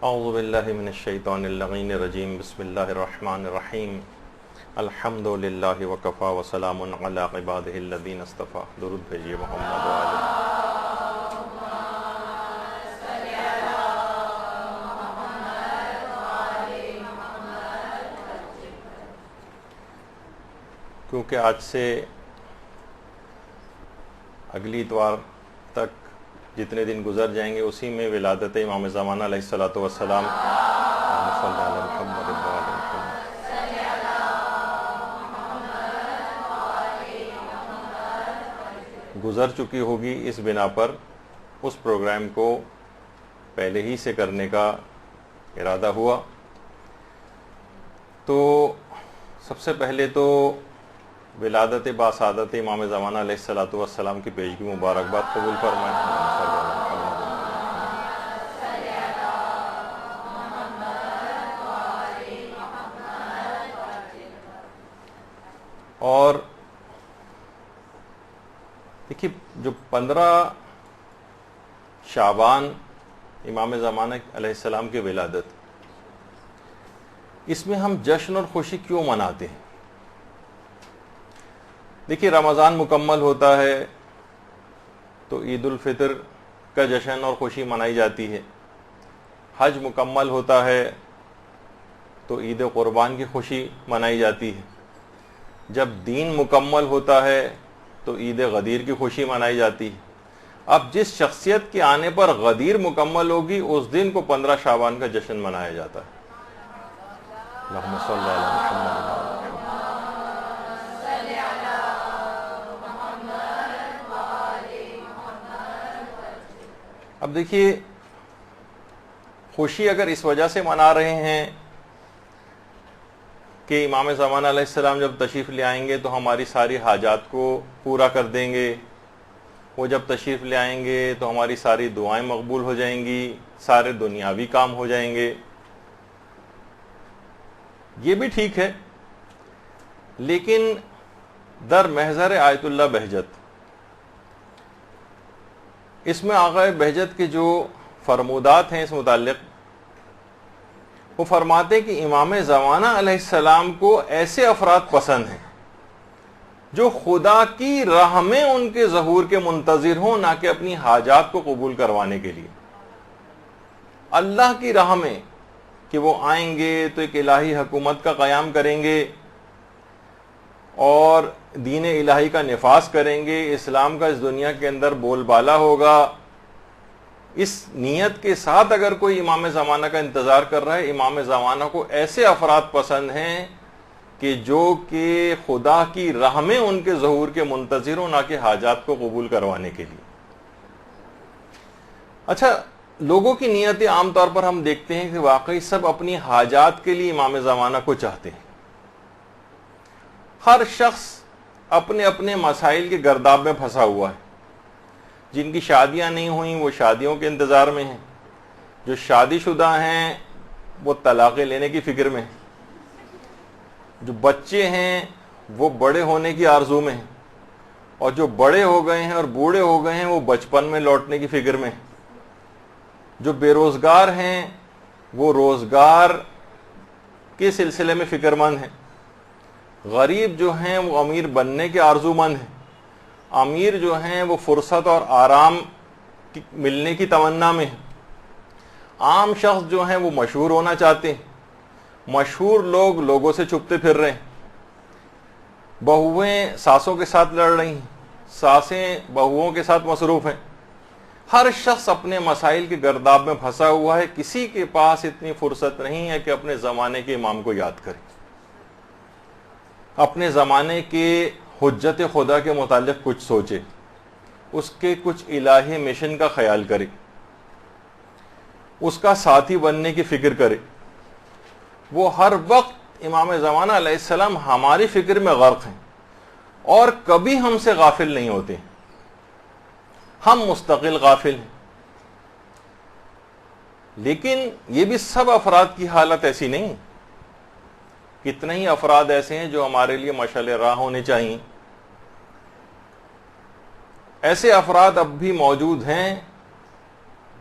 اعوذ باللہ من الشیطان اللعین الرجیم بسم اللہ الرحمن الرحیم الحمد للہ وکفا وسلام علی عبادہ الذین اصطفیٰ. درود بھیجیے محمد وآلہ. کیونکہ آج سے اگلی اتوار تک جتنے دن گزر جائیں گے اسی میں ولادت امام زمانہ علیہ الصلوۃ والسلام گزر چکی ہوگی. اس بنا پر اس پروگرام کو پہلے ہی سے کرنے کا ارادہ ہوا. تو سب سے پہلے تو ولادت باسعادت امام زمانہ علیہ الصلوۃ والسلام کی پیشگی مبارکباد قبول فرمائیں. اور دیکھیے جو 15 شعبان امام زمانہ علیہ السلام کی ولادت، اس میں ہم جشن اور خوشی کیوں مناتے ہیں؟ دیکھیے رمضان مکمل ہوتا ہے تو عید الفطر کا جشن اور خوشی منائی جاتی ہے. حج مکمل ہوتا ہے تو عید قربان کی خوشی منائی جاتی ہے. جب دین مکمل ہوتا ہے تو عید غدیر کی خوشی منائی جاتی ہے. اب جس شخصیت کے آنے پر غدیر مکمل ہوگی اس دن کو 15 شعبان کا جشن منایا جاتا ہے. اللہم صلی علی محمد. اب دیکھیے خوشی اگر اس وجہ سے منا رہے ہیں کہ امام زمانہ علیہ السلام جب تشریف لے آئیں گے تو ہماری ساری حاجات کو پورا کر دیں گے، وہ جب تشریف لے آئیں گے تو ہماری ساری دعائیں مقبول ہو جائیں گی، سارے دنیاوی کام ہو جائیں گے، یہ بھی ٹھیک ہے. لیکن در محضر آیت اللہ بہجت، اس میں آقا بہجت کے جو فرمودات ہیں اس متعلق، وہ فرماتے کہ امام زمانہ علیہ السلام کو ایسے افراد پسند ہیں جو خدا کی راہ میں ان کے ظہور کے منتظر ہوں، نہ کہ اپنی حاجات کو قبول کروانے کے لیے. اللہ کی راہ میں کہ وہ آئیں گے تو ایک الہی حکومت کا قیام کریں گے اور دین الہی کا نفاذ کریں گے، اسلام کا اس دنیا کے اندر بول بالا ہوگا. اس نیت کے ساتھ اگر کوئی امام زمانہ کا انتظار کر رہا ہے، امام زمانہ کو ایسے افراد پسند ہیں کہ جو کہ خدا کی راہ میں ان کے ظہور کے منتظر ہوں، نہ کہ حاجات کو قبول کروانے کے لیے. اچھا، لوگوں کی نیتیں عام طور پر ہم دیکھتے ہیں کہ واقعی سب اپنی حاجات کے لیے امام زمانہ کو چاہتے ہیں. ہر شخص اپنے اپنے مسائل کے گرداب میں پھنسا ہوا ہے. جن کی شادیاں نہیں ہوئیں وہ شادیوں کے انتظار میں ہیں، جو شادی شدہ ہیں وہ طلاقیں لینے کی فکر میں ہیں، جو بچے ہیں وہ بڑے ہونے کی آرزو میں ہیں، اور جو بڑے ہو گئے ہیں اور بوڑھے ہو گئے ہیں وہ بچپن میں لوٹنے کی فکر میں ہیں. جو بے روزگار ہیں وہ روزگار کے سلسلے میں فکر مند ہیں. غریب جو ہیں وہ امیر بننے کے آرزو مند ہیں. امیر جو ہیں وہ فرصت اور آرام ملنے کی تمنا میں ہیں. عام شخص جو ہیں وہ مشہور ہونا چاہتے ہیں. مشہور لوگ لوگوں سے چھپتے پھر رہے ہیں. بہویں ساسوں کے ساتھ لڑ رہی ہیں، ساسیں بہوؤں کے ساتھ مصروف ہیں. ہر شخص اپنے مسائل کے گرداب میں پھنسا ہوا ہے. کسی کے پاس اتنی فرصت نہیں ہے کہ اپنے زمانے کے امام کو یاد کرے، اپنے زمانے کے حجت خدا کے متعلق کچھ سوچے، اس کے کچھ الہی مشن کا خیال کرے، اس کا ساتھی بننے کی فکر کرے. وہ ہر وقت امام زمانہ علیہ السلام ہماری فکر میں غرق ہیں اور کبھی ہم سے غافل نہیں ہوتے. ہم مستقل غافل ہیں. لیکن یہ بھی سب افراد کی حالت ایسی نہیں. کتنے ہی افراد ایسے ہیں جو ہمارے لیے مشعل راہ ہونے چاہیے. ایسے افراد اب بھی موجود ہیں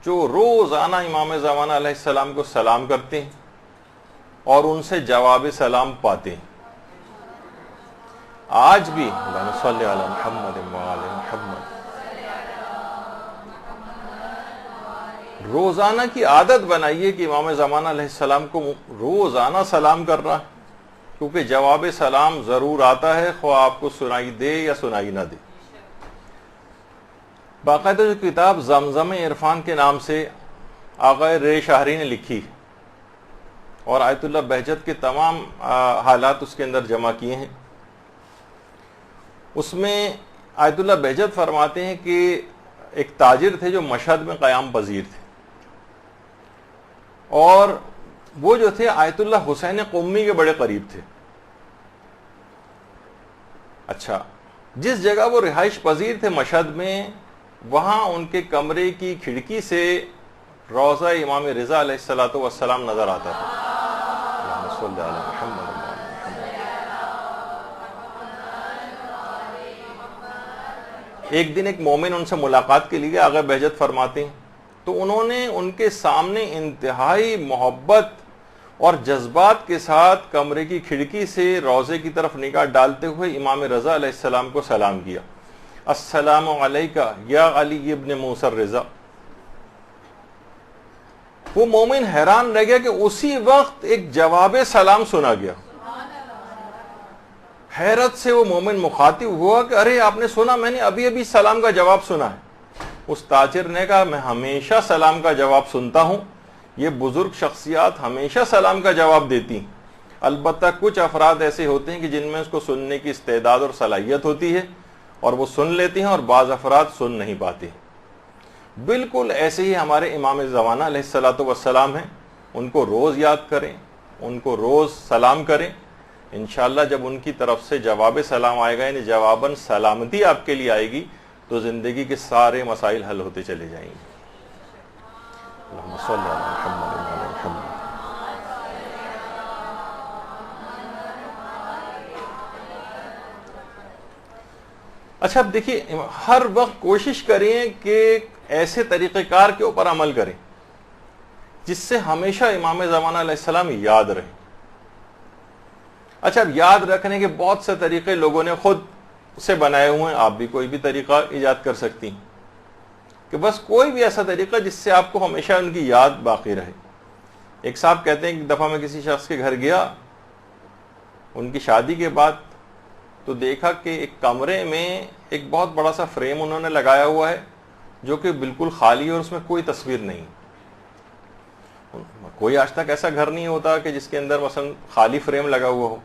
جو روزانہ امام زمانہ علیہ السلام کو سلام کرتے ہیں اور ان سے جواب سلام پاتے ہیں. آج بھی اللہم صلی علی محمد وعلی محمد روزانہ کی عادت بنائیے کہ امام زمانہ علیہ السلام کو روزانہ سلام کرنا ہے، کیونکہ جواب سلام ضرور آتا ہے، خواہ آپ کو سنائی دے یا سنائی نہ دے. باقاعدہ جو کتاب زمزم عرفان کے نام سے آقا رے شاہری نے لکھی اور آیت اللہ بہجت کے تمام حالات اس کے اندر جمع کیے ہیں، اس میں آیت اللہ بہجت فرماتے ہیں کہ ایک تاجر تھے جو مشہد میں قیام پذیر تھے، اور وہ جو تھے آیت اللہ حسین قمی کے بڑے قریب تھے. اچھا، جس جگہ وہ رہائش پذیر تھے مشہد میں، وہاں ان کے کمرے کی کھڑکی سے روضہ امام رضا علیہ الصلوۃ والسلام نظر آتا تھا. اللہم صلی علی محمد. ایک دن ایک مومن ان سے ملاقات کے لیے آقا بہجت فرماتے ہیں، تو انہوں نے ان کے سامنے انتہائی محبت اور جذبات کے ساتھ کمرے کی کھڑکی سے روضے کی طرف نگاہ ڈالتے ہوئے امام رضا علیہ السلام کو سلام کیا. السلام علیکہ یا علی ابن موسیٰ الرضا. وہ مومن حیران رہ گیا کہ اسی وقت ایک جواب سلام سنا گیا. حیرت سے وہ مومن مخاطب ہوا کہ ارے آپ نے سنا، میں نے ابھی ابھی سلام کا جواب سنا ہے. اس تاجر نے کہا میں ہمیشہ سلام کا جواب سنتا ہوں، یہ بزرگ شخصیات ہمیشہ سلام کا جواب دیتی ہیں، البتہ کچھ افراد ایسے ہوتے ہیں کہ جن میں اس کو سننے کی استعداد اور صلاحیت ہوتی ہے اور وہ سن لیتے ہیں، اور بعض افراد سن نہیں پاتے. بالکل ایسے ہی ہمارے امام زمانہ علیہ الصلوۃ والسلام ہیں، ان کو روز یاد کریں، ان کو روز سلام کریں. انشاءاللہ جب ان کی طرف سے جواب سلام آئے گا، یعنی جواباً سلامتی آپ کے لیے آئے گی، تو زندگی کے سارے مسائل حل ہوتے چلے جائیں گے. اللہم صلی علی محمد وعلی محمد. اچھا، اب دیکھیے، ہر وقت کوشش کریں کہ ایسے طریقہ کار کے اوپر عمل کریں جس سے ہمیشہ امام زمانہ علیہ السلام یاد رہے. اچھا، اب یاد رکھنے کے بہت سے طریقے لوگوں نے خود سے بنائے ہوئے ہیں، آپ بھی کوئی بھی طریقہ ایجاد کر سکتی ہیں کہ بس کوئی بھی ایسا طریقہ جس سے آپ کو ہمیشہ ان کی یاد باقی رہے. ایک صاحب کہتے ہیں کہ ایک دفعہ میں کسی شخص کے گھر گیا ان کی شادی کے بعد، تو دیکھا کہ ایک کمرے میں ایک بہت بڑا سا فریم انہوں نے لگایا ہوا ہے جو کہ بالکل خالی ہے اور اس میں کوئی تصویر نہیں. کوئی آج تک ایسا گھر نہیں ہوتا کہ جس کے اندر مثلا خالی فریم لگا ہوا ہو.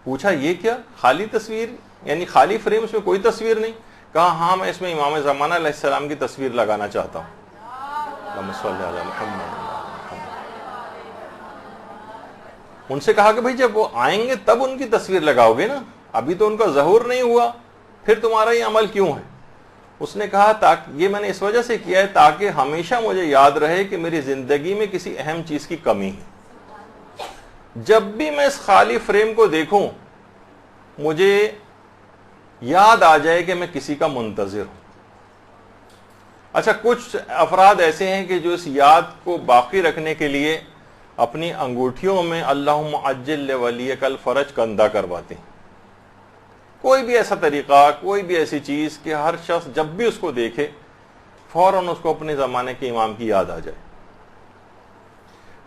پوچھا یہ کیا خالی تصویر، یعنی خالی فریم، اس میں کوئی تصویر نہیں؟ کہا ہاں، میں اس میں امام زمانہ علیہ السلام کی تصویر لگانا چاہتا ہوں. اللہم صلی علی محمد. ان سے کہا کہ بھئی جب وہ آئیں گے تب ان کی تصویر لگاؤ گے نا، ابھی تو ان کا ظہور نہیں ہوا، پھر تمہارا یہ عمل کیوں ہے؟ اس نے کہا یہ میں نے اس وجہ سے کیا ہے تاکہ ہمیشہ مجھے یاد رہے کہ میری زندگی میں کسی اہم چیز کی کمی ہے. جب بھی میں اس خالی فریم کو دیکھوں مجھے یاد آ جائے کہ میں کسی کا منتظر ہوں. اچھا، کچھ افراد ایسے ہیں کہ جو اس یاد کو باقی رکھنے کے لیے اپنی انگوٹھیوں میں اللہم عجل لولیک الفرج کندہ کرواتے ہیں. کوئی بھی ایسا طریقہ، کوئی بھی ایسی چیز کہ ہر شخص جب بھی اس کو دیکھے فوراً اس کو اپنے زمانے کے امام کی یاد آ جائے.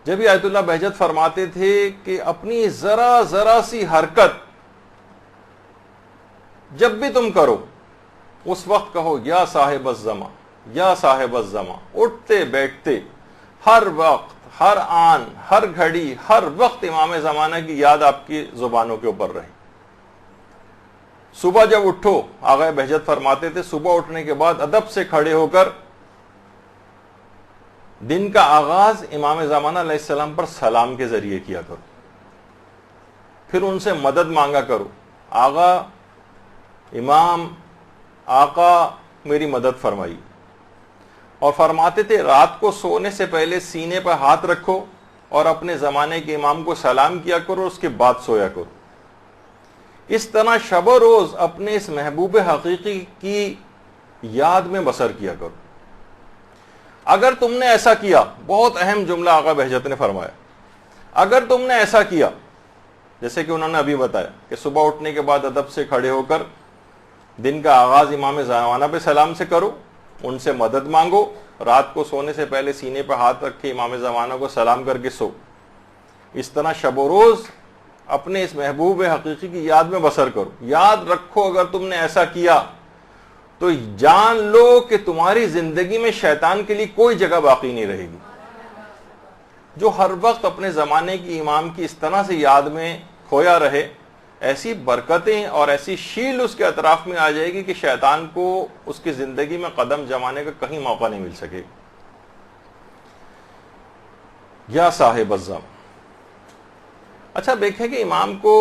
جب آیت اللہ بہجت فرماتے تھے کہ اپنی ذرا ذرا سی حرکت جب بھی تم کرو اس وقت کہو یا صاحب الزمان، یا صاحب الزمان. اٹھتے بیٹھتے ہر وقت، ہر آن، ہر گھڑی، ہر وقت امام زمانہ کی یاد آپ کی زبانوں کے اوپر رہے. صبح جب اٹھو، آقا بہجت فرماتے تھے صبح اٹھنے کے بعد ادب سے کھڑے ہو کر دن کا آغاز امام زمانہ علیہ السلام پر سلام کے ذریعے کیا کرو، پھر ان سے مدد مانگا کرو. آقا، امام، آقا میری مدد فرمائی. اور فرماتے تھے رات کو سونے سے پہلے سینے پر ہاتھ رکھو اور اپنے زمانے کے امام کو سلام کیا کرو، اس کے بعد سویا کرو. اس طرح شب و روز اپنے اس محبوب حقیقی کی یاد میں بسر کیا کرو. اگر تم نے ایسا کیا، بہت اہم جملہ آقا بہجت نے فرمایا، اگر تم نے ایسا کیا، جیسے کہ انہوں نے ابھی بتایا کہ صبح اٹھنے کے بعد ادب سے کھڑے ہو کر دن کا آغاز امام زمانہ پہ سلام سے کرو، ان سے مدد مانگو، رات کو سونے سے پہلے سینے پہ ہاتھ رکھ کے امام زمانہ کو سلام کر کے سو، اس طرح شب و روز اپنے اس محبوب حقیقی کی یاد میں بسر کرو۔ یاد رکھو اگر تم نے ایسا کیا تو جان لو کہ تمہاری زندگی میں شیطان کے لیے کوئی جگہ باقی نہیں رہے گی۔ جو ہر وقت اپنے زمانے کی امام کی اس طرح سے یاد میں کھویا رہے، ایسی برکتیں اور ایسی شیل اس کے اطراف میں آ جائے گی کہ شیطان کو اس کی زندگی میں قدم جمانے کا کہیں موقع نہیں مل سکے۔ یا صاحب الزمان، اچھا دیکھیں کہ امام کو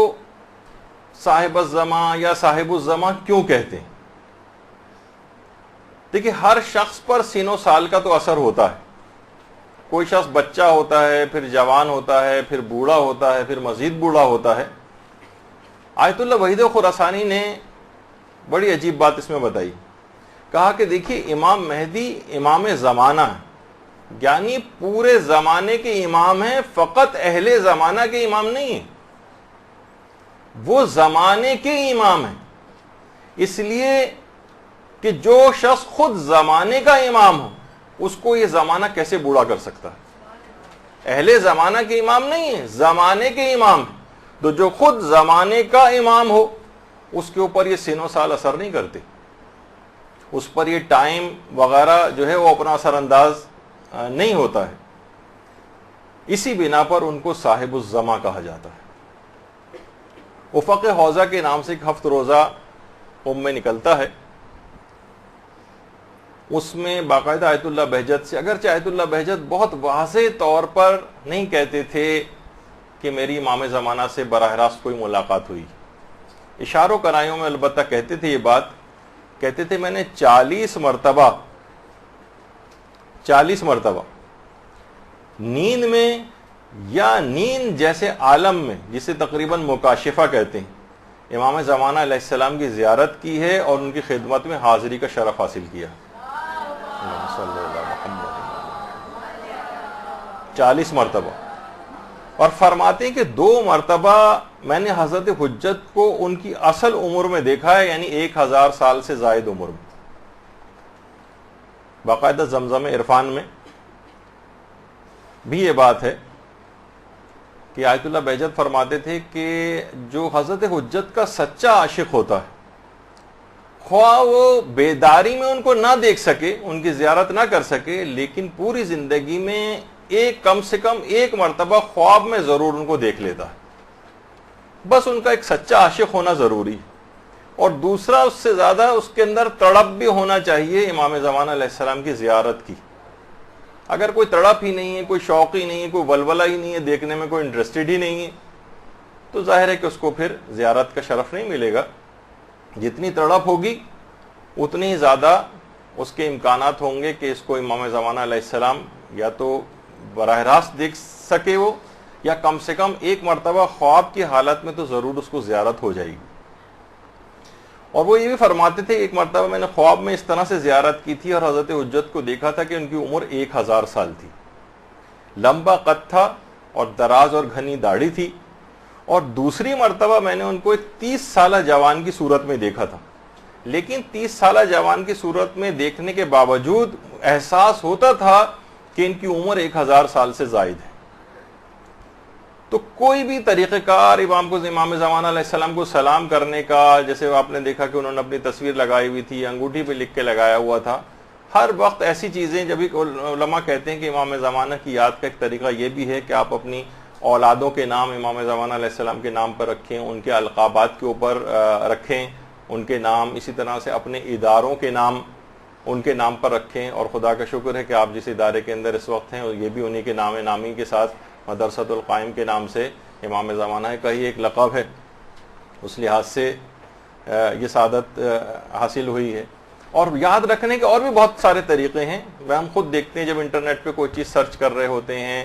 صاحب الزمان یا صاحب الزمان کیوں کہتے ہیں؟ دیکھیں ہر شخص پر سن و سال کا تو اثر ہوتا ہے، کوئی شخص بچہ ہوتا ہے، پھر جوان ہوتا ہے، پھر بوڑھا ہوتا ہے، پھر مزید بوڑھا ہوتا ہے۔ آیت اللہ وحید خراسانی نے بڑی عجیب بات اس میں بتائی، کہا کہ دیکھیے امام مہدی امام زمانہ ہے، یعنی پورے زمانے کے امام ہیں، فقط اہل زمانہ کے امام نہیں ہیں، وہ زمانے کے امام ہیں۔ اس لیے کہ جو شخص خود زمانے کا امام ہو اس کو یہ زمانہ کیسے بوڑھا کر سکتا ہے؟ اہل زمانہ کے امام نہیں ہیں، زمانے کے امام ہیں، تو جو خود زمانے کا امام ہو اس کے اوپر یہ سن و سال اثر نہیں کرتے، اس پر یہ ٹائم وغیرہ جو ہے وہ اپنا اثر انداز نہیں ہوتا ہے، اسی بنا پر ان کو صاحب الزماں کہا جاتا ہے۔ افق حوضہ کے نام سے ایک ہفت روزہ میں نکلتا ہے، اس میں باقاعدہ آیت اللہ بہجت سے، اگرچہ آیت اللہ بہجت بہت واضح طور پر نہیں کہتے تھے کہ میری امام زمانہ سے براہ راست کوئی ملاقات ہوئی، اشاروں کنایوں میں البتہ کہتے تھے یہ بات، کہتے تھے میں نے 40 مرتبہ نیند میں یا نیند جیسے عالم میں، جسے تقریباً مکاشفہ کہتے ہیں، امام زمانہ علیہ السلام کی زیارت کی ہے اور ان کی خدمت میں حاضری کا شرف حاصل کیا۔ 40 مرتبہ، اور فرماتے ہیں کہ 2 مرتبہ میں نے حضرت حجت کو ان کی اصل عمر میں دیکھا ہے، یعنی 1000 سال سے زائد عمر میں۔ باقاعدہ زمزم عرفان میں بھی یہ بات ہے کہ آیت اللہ بہجت فرماتے تھے کہ جو حضرت حجت کا سچا عاشق ہوتا ہے، خواہ وہ بیداری میں ان کو نہ دیکھ سکے، ان کی زیارت نہ کر سکے، لیکن پوری زندگی میں کم سے کم 1 مرتبہ خواب میں ضرور ان کو دیکھ لیتا ہے۔ بس ان کا ایک سچا عاشق ہونا ضروری، اور دوسرا اس سے زیادہ اس کے اندر تڑپ بھی ہونا چاہیے امام زمانہ علیہ السلام کی زیارت کی۔ اگر کوئی تڑپ ہی نہیں ہے، کوئی شوق ہی نہیں ہے، کوئی ولولہ ہی نہیں ہے، دیکھنے میں کوئی انٹرسٹڈ ہی نہیں ہے، تو ظاہر ہے کہ اس کو پھر زیارت کا شرف نہیں ملے گا۔ جتنی تڑپ ہوگی اتنی ہی زیادہ اس کے امکانات ہوں گے کہ اس کو امام زمانہ علیہ السلام یا تو براہ راست دیکھ سکے وہ، یا کم سے کم 1 مرتبہ خواب کی حالت میں تو ضرور اس کو زیارت ہو جائے گی۔ اور وہ یہ بھی فرماتے تھے 1 مرتبہ میں نے خواب میں اس طرح سے زیارت کی تھی اور حضرت حجت کو دیکھا تھا کہ ان کی عمر 1000 سال تھی، لمبا قد تھا اور دراز اور گھنی داڑھی تھی، اور دوسری مرتبہ میں نے ان کو ایک 30 سالہ جوان کی صورت میں دیکھا تھا، لیکن 30 سالہ جوان کی صورت میں دیکھنے کے باوجود احساس ہوتا تھا کہ ان کی عمر 1000 سال سے زائد ہے۔ تو کوئی بھی طریقہ کار امام زمانہ علیہ السلام کو سلام کرنے کا، جیسے آپ نے دیکھا کہ انہوں نے اپنی تصویر لگائی ہوئی تھی، انگوٹھی پہ لکھ کے لگایا ہوا تھا، ہر وقت ایسی چیزیں، جب علماء کہتے ہیں کہ امام زمانہ کی یاد کا ایک طریقہ یہ بھی ہے کہ آپ اپنی اولادوں کے نام امام زمانہ علیہ السلام کے نام پر رکھیں، ان کے القابات کے اوپر رکھیں ان کے نام، اسی طرح سے اپنے اداروں کے نام ان کے نام پر رکھیں، اور خدا کا شکر ہے کہ آپ جس ادارے کے اندر اس وقت ہیں یہ بھی انہی کے نام نامی کے ساتھ مدرسۃ القائم کے نام سے امام زمانہ کا ہی ایک لقب ہے، اس لحاظ سے یہ سعادت حاصل ہوئی ہے۔ اور یاد رکھنے کے اور بھی بہت سارے طریقے ہیں، ہم خود دیکھتے ہیں جب انٹرنیٹ پہ کوئی چیز سرچ کر رہے ہوتے ہیں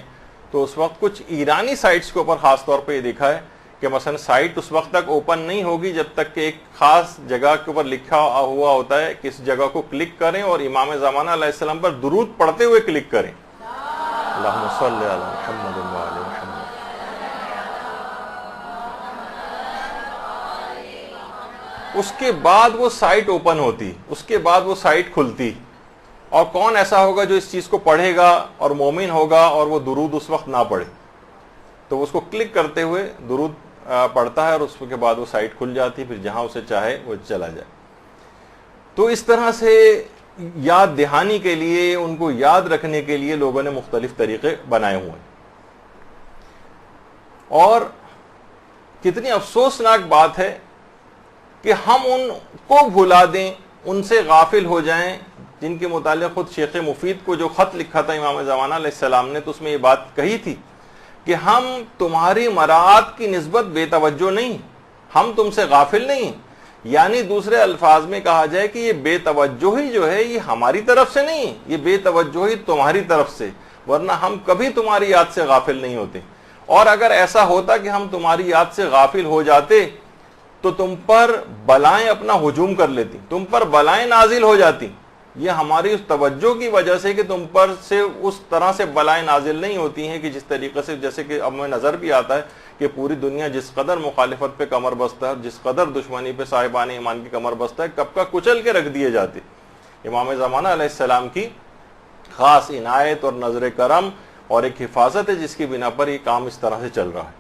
تو اس وقت کچھ ایرانی سائٹس کے اوپر خاص طور پہ یہ دیکھا ہے کہ مثلا سائٹ اس وقت تک اوپن نہیں ہوگی جب تک کہ ایک خاص جگہ کے اوپر لکھا ہوا ہوتا ہے کہ اس جگہ کو کلک کریں اور امام زمانہ علیہ السلام پر درود پڑھتے ہوئے کلک کریں. اللہم صلی علی محمد و علی محمد. اس کے بعد وہ سائٹ اوپن ہوتی, اس کے بعد وہ سائٹ کھلتی. اور کون ایسا ہوگا جو اس چیز کو پڑھے گا اور مومن ہوگا اور وہ درود اس وقت نہ پڑھے؟ تو اس کو کلک کرتے ہوئے درود پڑھتا ہے اور اس کے بعد وہ سائٹ کھل جاتی, پھر جہاں اسے چاہے وہ چلا جائے. تو اس طرح سے یاد دہانی کے لیے, ان کو یاد رکھنے کے لیے لوگوں نے مختلف طریقے بنائے ہوئے ہیں. اور کتنی افسوسناک بات ہے کہ ہم ان کو بھلا دیں, ان سے غافل ہو جائیں جن کے متعلق خود شیخ مفید کو جو خط لکھا تھا امام زمانہ علیہ السلام نے, تو اس میں یہ بات کہی تھی کہ ہم تمہاری مراعات کی نسبت بے توجہ نہیں, ہم تم سے غافل نہیں. یعنی دوسرے الفاظ میں کہا جائے کہ یہ بے توجہی جو ہے یہ ہماری طرف سے نہیں, یہ بے توجہی تمہاری طرف سے, ورنہ ہم کبھی تمہاری یاد سے غافل نہیں ہوتے. اور اگر ایسا ہوتا کہ ہم تمہاری یاد سے غافل ہو جاتے تو تم پر بلائیں اپنا ہجوم کر لیتی, تم پر بلائیں نازل ہو جاتی. یہ ہماری اس توجہ کی وجہ سے کہ تم پر سے اس طرح سے بلائیں نازل نہیں ہوتی ہیں کہ جس طریقے سے, جیسے کہ اب میں نظر بھی آتا ہے کہ پوری دنیا جس قدر مخالفت پہ کمر بستہ ہے, جس قدر دشمنی پہ صاحبان ایمان کی کمر بستہ ہے, کب کا کچل کے رکھ دیے جاتے. امام زمانہ علیہ السلام کی خاص عنایت اور نظر کرم اور ایک حفاظت ہے جس کی بنا پر یہ کام اس طرح سے چل رہا ہے.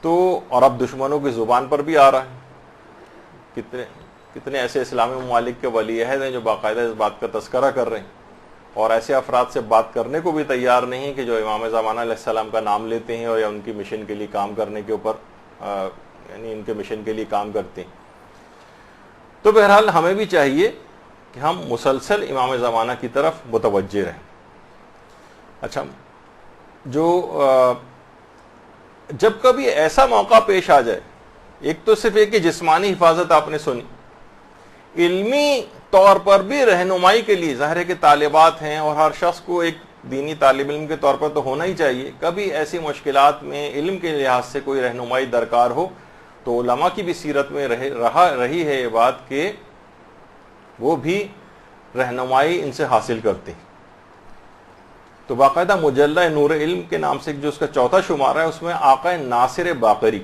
تو اور اب دشمنوں کی زبان پر بھی آ رہا ہے. کتنے ایسے اسلامی ممالک کے ولی عہد ہیں جو باقاعدہ اس بات کا تذکرہ کر رہے ہیں, اور ایسے افراد سے بات کرنے کو بھی تیار نہیں ہیں کہ جو امام زمانہ علیہ السلام کا نام لیتے ہیں اور یا ان کی مشن کے لیے کام کرنے کے اوپر یعنی ان کے مشن کے لیے کام کرتے ہیں. تو بہرحال ہمیں بھی چاہیے کہ ہم مسلسل امام زمانہ کی طرف متوجہ رہیں. اچھا, جو جب کبھی ایسا موقع پیش آ جائے, ایک تو صرف ایک جسمانی حفاظت آپ نے سنی, علمی طور پر بھی رہنمائی کے لیے, ظاہر ہے کہ طالبات ہیں اور ہر شخص کو ایک دینی طالب علم کے طور پر تو ہونا ہی چاہیے. کبھی ایسی مشکلات میں علم کے لحاظ سے کوئی رہنمائی درکار ہو تو علماء کی بھی سیرت میں رہی ہے یہ بات کہ وہ بھی رہنمائی ان سے حاصل کرتے ہیں. تو باقاعدہ مجلہ نور علم کے نام سے جو اس کا چوتھا شمارہ ہے, اس میں آقا ناصر باقری,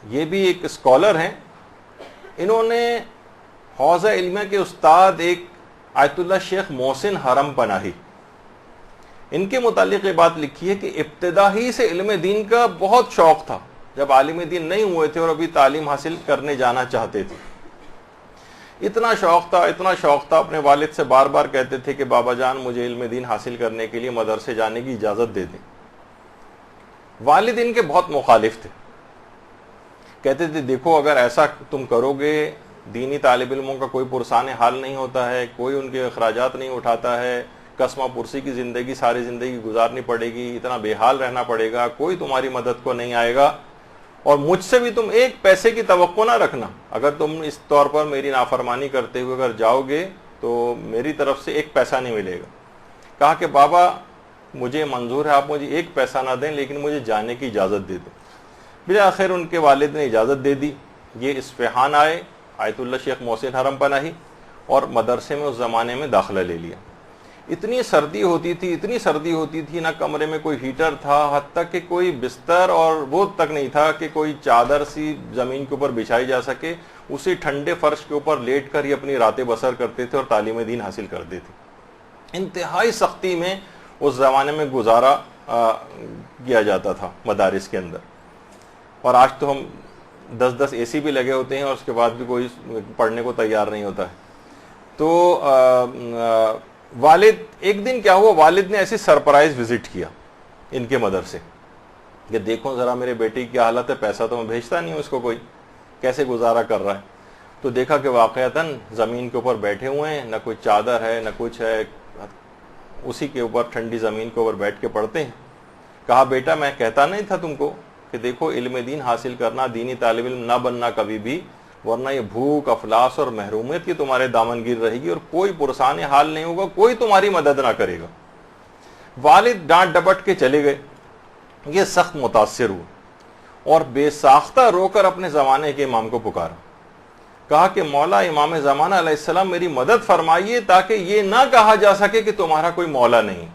یہ بھی ایک اسکالر ہیں, انہوں نے حوزہ علمیہ کے استاد ایک آیت اللہ شیخ محسن حرم پناہی, ان کے متعلق یہ بات لکھی ہے کہ ابتدا ہی سے علم دین کا بہت شوق تھا. جب عالم دین نہیں ہوئے تھے اور ابھی تعلیم حاصل کرنے جانا چاہتے تھے, اتنا شوق تھا, اپنے والد سے بار بار کہتے تھے کہ بابا جان مجھے علم دین حاصل کرنے کے لیے مدرسے جانے کی اجازت دے دیں. والد ان کے بہت مخالف تھے, کہتے تھے دیکھو اگر ایسا تم کرو گے دینی طالب علموں کا کوئی پرسان حال نہیں ہوتا ہے, کوئی ان کے اخراجات نہیں اٹھاتا ہے, قسمہ پرسی کی زندگی ساری زندگی گزارنی پڑے گی, اتنا بے حال رہنا پڑے گا, کوئی تمہاری مدد کو نہیں آئے گا, اور مجھ سے بھی تم ایک پیسے کی توقع نہ رکھنا. اگر تم اس طور پر میری نافرمانی کرتے ہوئے اگر جاؤ گے تو میری طرف سے ایک پیسہ نہیں ملے گا. کہا کہ بابا مجھے منظور ہے آپ مجھے ایک پیسہ نہ دیں لیکن مجھے جانے کی اجازت دے دیں. بالآخر ان کے والد نے اجازت دے دی. یہ اصفہان آئے, آیت اللہ شیخ محسن حرم پناہی, اور مدرسے میں اس زمانے میں داخلہ لے لیا. اتنی سردی ہوتی تھی, نہ کمرے میں کوئی ہیٹر تھا, حتیٰ کہ کوئی بستر اور وہ تک نہیں تھا کہ کوئی چادر سی زمین کے اوپر بچھائی جا سکے. اسی ٹھنڈے فرش کے اوپر لیٹ کر ہی اپنی راتیں بسر کرتے تھے اور تعلیم دین حاصل کرتے تھے. انتہائی سختی میں اس زمانے میں گزارا کیا جاتا تھا مدارس کے اندر. اور آج تو ہم 10 اے سی بھی لگے ہوتے ہیں اور اس کے بعد بھی کوئی پڑھنے کو تیار نہیں ہوتا ہے. تو والد, ایک دن کیا ہوا, والد نے ایسی سرپرائز وزٹ کیا ان کے مدرسے کہ دیکھو ذرا میرے بیٹے کی کیا حالت ہے, پیسہ تو میں بھیجتا نہیں ہوں اس کو, کوئی کیسے گزارا کر رہا ہے. تو دیکھا کہ واقعتاً زمین کے اوپر بیٹھے ہوئے ہیں, نہ کوئی چادر ہے نہ کچھ ہے, اسی کے اوپر ٹھنڈی زمین کے اوپر بیٹھ کے پڑھتے ہیں. کہا بیٹا میں کہتا نہیں تھا تم کو کہ دیکھو علم دین حاصل کرنا, دینی طالب علم نہ بننا کبھی بھی, ورنہ یہ بھوک افلاس اور محرومیت کی تمہارے دامن گیر رہے گی اور کوئی پرسان حال نہیں ہوگا, کوئی تمہاری مدد نہ کرے گا. والد ڈانٹ ڈپٹ کے چلے گئے، یہ سخت متاثر ہوئے اور بے ساختہ رو کر اپنے زمانے کے امام کو پکارا، کہا کہ مولا امام زمانہ علیہ السلام میری مدد فرمائیے تاکہ یہ نہ کہا جا سکے کہ تمہارا کوئی مولا نہیں،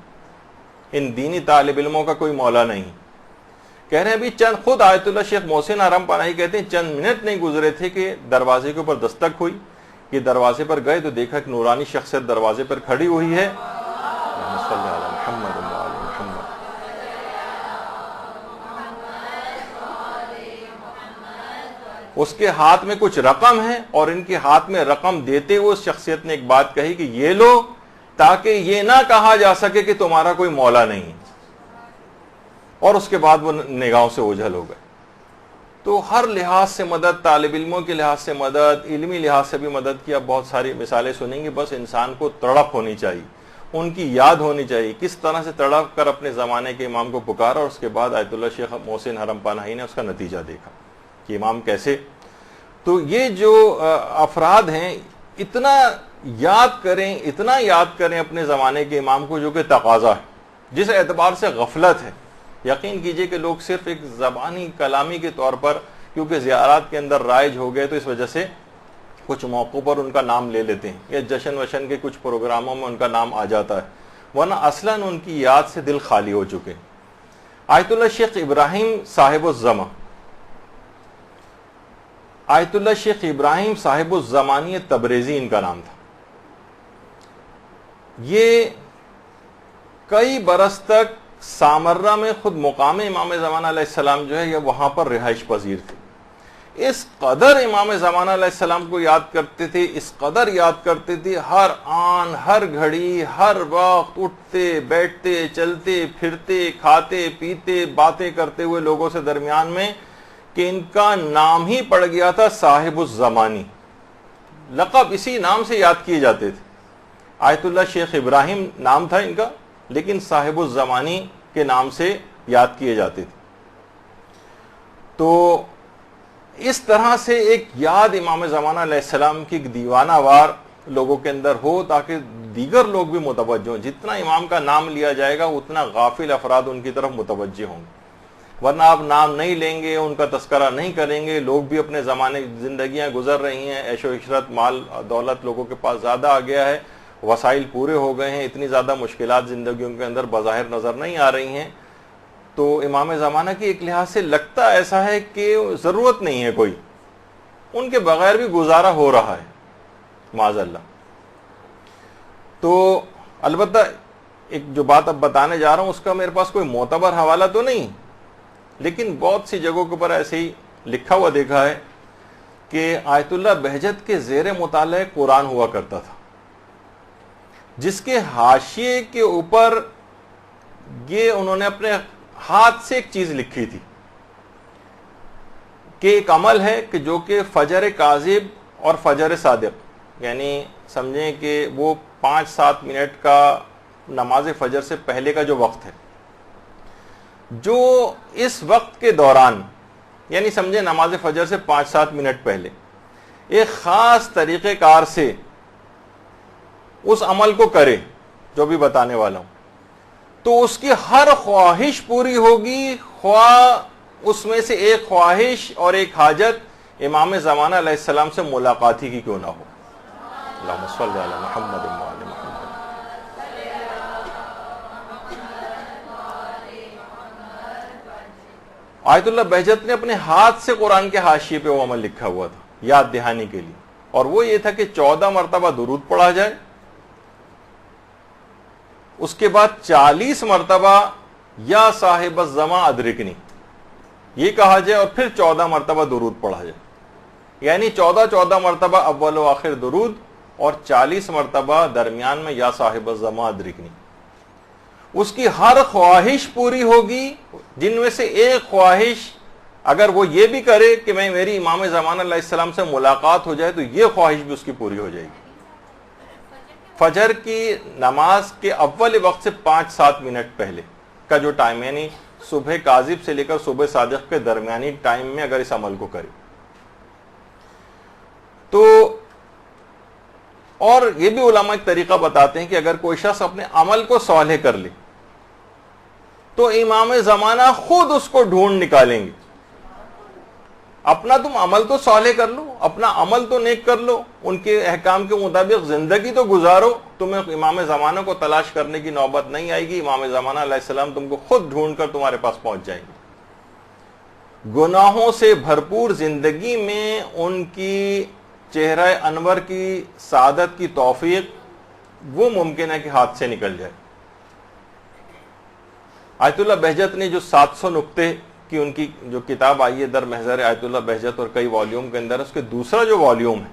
ان دینی طالب علموں کا کوئی مولا نہیں۔ کہہ رہے ہیں ابھی چند، خود آیت اللہ شیخ محسن حرم پناہی کہتے ہیں چند منٹ نہیں گزرے تھے کہ دروازے کے اوپر دستک ہوئی، یہ دروازے پر گئے تو دیکھا کہ نورانی شخصیت دروازے پر کھڑی ہوئی ہے، اس کے ہاتھ میں کچھ رقم ہے، اور ان کے ہاتھ میں رقم دیتے ہوئے اس شخصیت نے ایک بات کہی کہ یہ لو تاکہ یہ نہ کہا جا سکے کہ تمہارا کوئی مولا نہیں، اور اس کے بعد وہ نگاہوں سے اوجھل ہو گئے۔ تو ہر لحاظ سے مدد، طالب علموں کے لحاظ سے مدد، علمی لحاظ سے بھی مدد کی آپ بہت ساری مثالیں سنیں گے، بس انسان کو تڑپ ہونی چاہیے، ان کی یاد ہونی چاہیے، کس طرح سے تڑپ کر اپنے زمانے کے امام کو پکارا، اور اس کے بعد آیت اللہ شیخ محسن حرم پناہی نے اس کا نتیجہ دیکھا کہ امام کیسے۔ تو یہ جو افراد ہیں اتنا یاد کریں اپنے زمانے کے امام کو، جو کہ تقاضا ہے، جس اعتبار سے غفلت ہے۔ یقین کیجئے کہ لوگ صرف ایک زبانی کلامی کے طور پر کیونکہ زیارات کے اندر رائج ہو گئے تو اس وجہ سے کچھ موقعوں پر ان کا نام لے لیتے ہیں، یا جشن وشن کے کچھ پروگراموں میں ان کا نام آ جاتا ہے، ورنہ اصلاً ان کی یاد سے دل خالی ہو چکے۔ آیت اللہ شیخ ابراہیم صاحب الزماں، آیت اللہ شیخ ابراہیم صاحب الزمانی تبریزی ان کا نام تھا۔ یہ کئی برس تک سامرہ میں خود مقام امام زمانہ علیہ السلام جو ہے یہ وہاں پر رہائش پذیر تھے۔ اس قدر امام زمانہ علیہ السلام کو یاد کرتے تھے، اس قدر یاد کرتے تھے، ہر آن ہر گھڑی ہر وقت اٹھتے بیٹھتے چلتے پھرتے کھاتے پیتے باتیں کرتے ہوئے لوگوں سے درمیان میں، کہ ان کا نام ہی پڑ گیا تھا صاحب الزمانی، لقب اسی نام سے یاد کیے جاتے تھے۔ آیت اللہ شیخ ابراہیم نام تھا ان کا، لیکن صاحب الزمانی کے نام سے یاد کیے جاتے تھے۔ تو اس طرح سے ایک یاد امام زمانہ علیہ السلام کی ایک دیوانہ وار لوگوں کے اندر ہو، تاکہ دیگر لوگ بھی متوجہ ہوں۔ جتنا امام کا نام لیا جائے گا اتنا غافل افراد ان کی طرف متوجہ ہوں گے، ورنہ آپ نام نہیں لیں گے، ان کا تذکرہ نہیں کریں گے، لوگ بھی اپنے زمانے زندگیاں گزر رہی ہیں، عیش و عشرت، مال دولت لوگوں کے پاس زیادہ آ گیا ہے، وسائل پورے ہو گئے ہیں، اتنی زیادہ مشکلات زندگیوں کے اندر بظاہر نظر نہیں آ رہی ہیں، تو امام زمانہ کی ایک لحاظ سے لگتا ایسا ہے کہ ضرورت نہیں ہے کوئی، ان کے بغیر بھی گزارا ہو رہا ہے معاذ اللہ۔ تو البتہ ایک جو بات اب بتانے جا رہا ہوں اس کا میرے پاس کوئی معتبر حوالہ تو نہیں، لیکن بہت سی جگہوں کے اوپر ایسے ہی لکھا ہوا دیکھا ہے کہ آیت اللہ بہجت کے زیر مطالعہ قرآن ہوا کرتا تھا، جس کے حاشیے کے اوپر یہ انہوں نے اپنے ہاتھ سے ایک چیز لکھی تھی کہ ایک عمل ہے کہ جو کہ فجر کاذب اور فجر صادق، یعنی سمجھیں کہ وہ 5-7 منٹ کا نماز فجر سے پہلے کا جو وقت ہے، جو اس وقت کے دوران، یعنی سمجھیں نماز فجر سے 5-7 منٹ پہلے ایک خاص طریقہ کار سے اس عمل کو کرے جو بھی بتانے والا ہوں، تو اس کی ہر خواہش پوری ہوگی، خواہ اس میں سے ایک خواہش اور ایک حاجت امام زمانہ علیہ السلام سے ملاقاتی کی کیوں نہ ہو۔ اللہم صلی علی محمد و آل محمد۔ آیت اللہ بہجت نے اپنے ہاتھ سے قرآن کے حاشیے پہ وہ عمل لکھا ہوا تھا یاد دہانی کے لیے، اور وہ یہ تھا کہ 14 مرتبہ درود پڑھا جائے، اس کے بعد 40 مرتبہ یا صاحب الزماں ادرکنی یہ کہا جائے، اور پھر 14 مرتبہ درود پڑھا جائے، یعنی 14 مرتبہ اول و آخر درود اور 40 مرتبہ درمیان میں یا صاحب الزماں ادرکنی۔ اس کی ہر خواہش پوری ہوگی، جن میں سے ایک خواہش اگر وہ یہ بھی کرے کہ میری امام زمانہ علیہ السلام سے ملاقات ہو جائے تو یہ خواہش بھی اس کی پوری ہو جائے گی۔ فجر کی نماز کے اول وقت سے 5-7 منٹ پہلے کا جو ٹائم، یعنی صبح کاذب سے لے کر صبح صادق کے درمیانی ٹائم میں اگر اس عمل کو کرے تو، اور یہ بھی علماء ایک طریقہ بتاتے ہیں کہ اگر کوئی شخص اپنے عمل کو صالح کر لے تو امام زمانہ خود اس کو ڈھونڈ نکالیں گے. اپنا تم عمل تو صالح کر لو, اپنا عمل تو نیک کر لو, ان کے احکام کے مطابق زندگی تو گزارو, تمہیں امام زمانہ کو تلاش کرنے کی نوبت نہیں آئے گی. امام زمانہ علیہ السلام تم کو خود ڈھونڈ کر تمہارے پاس پہنچ جائیں گے. گناہوں سے بھرپور زندگی میں ان کی چہرہ انور کی سعادت کی توفیق وہ ممکن ہے کہ ہاتھ سے نکل جائے. آیت اللہ بہجت نے جو 700 نقطے کی ان کی جو کتاب آئی ہے در محضر آیت اللہ بہجت اور کئی والیوم کے اندر, اس کے دوسرا جو والیوم ہے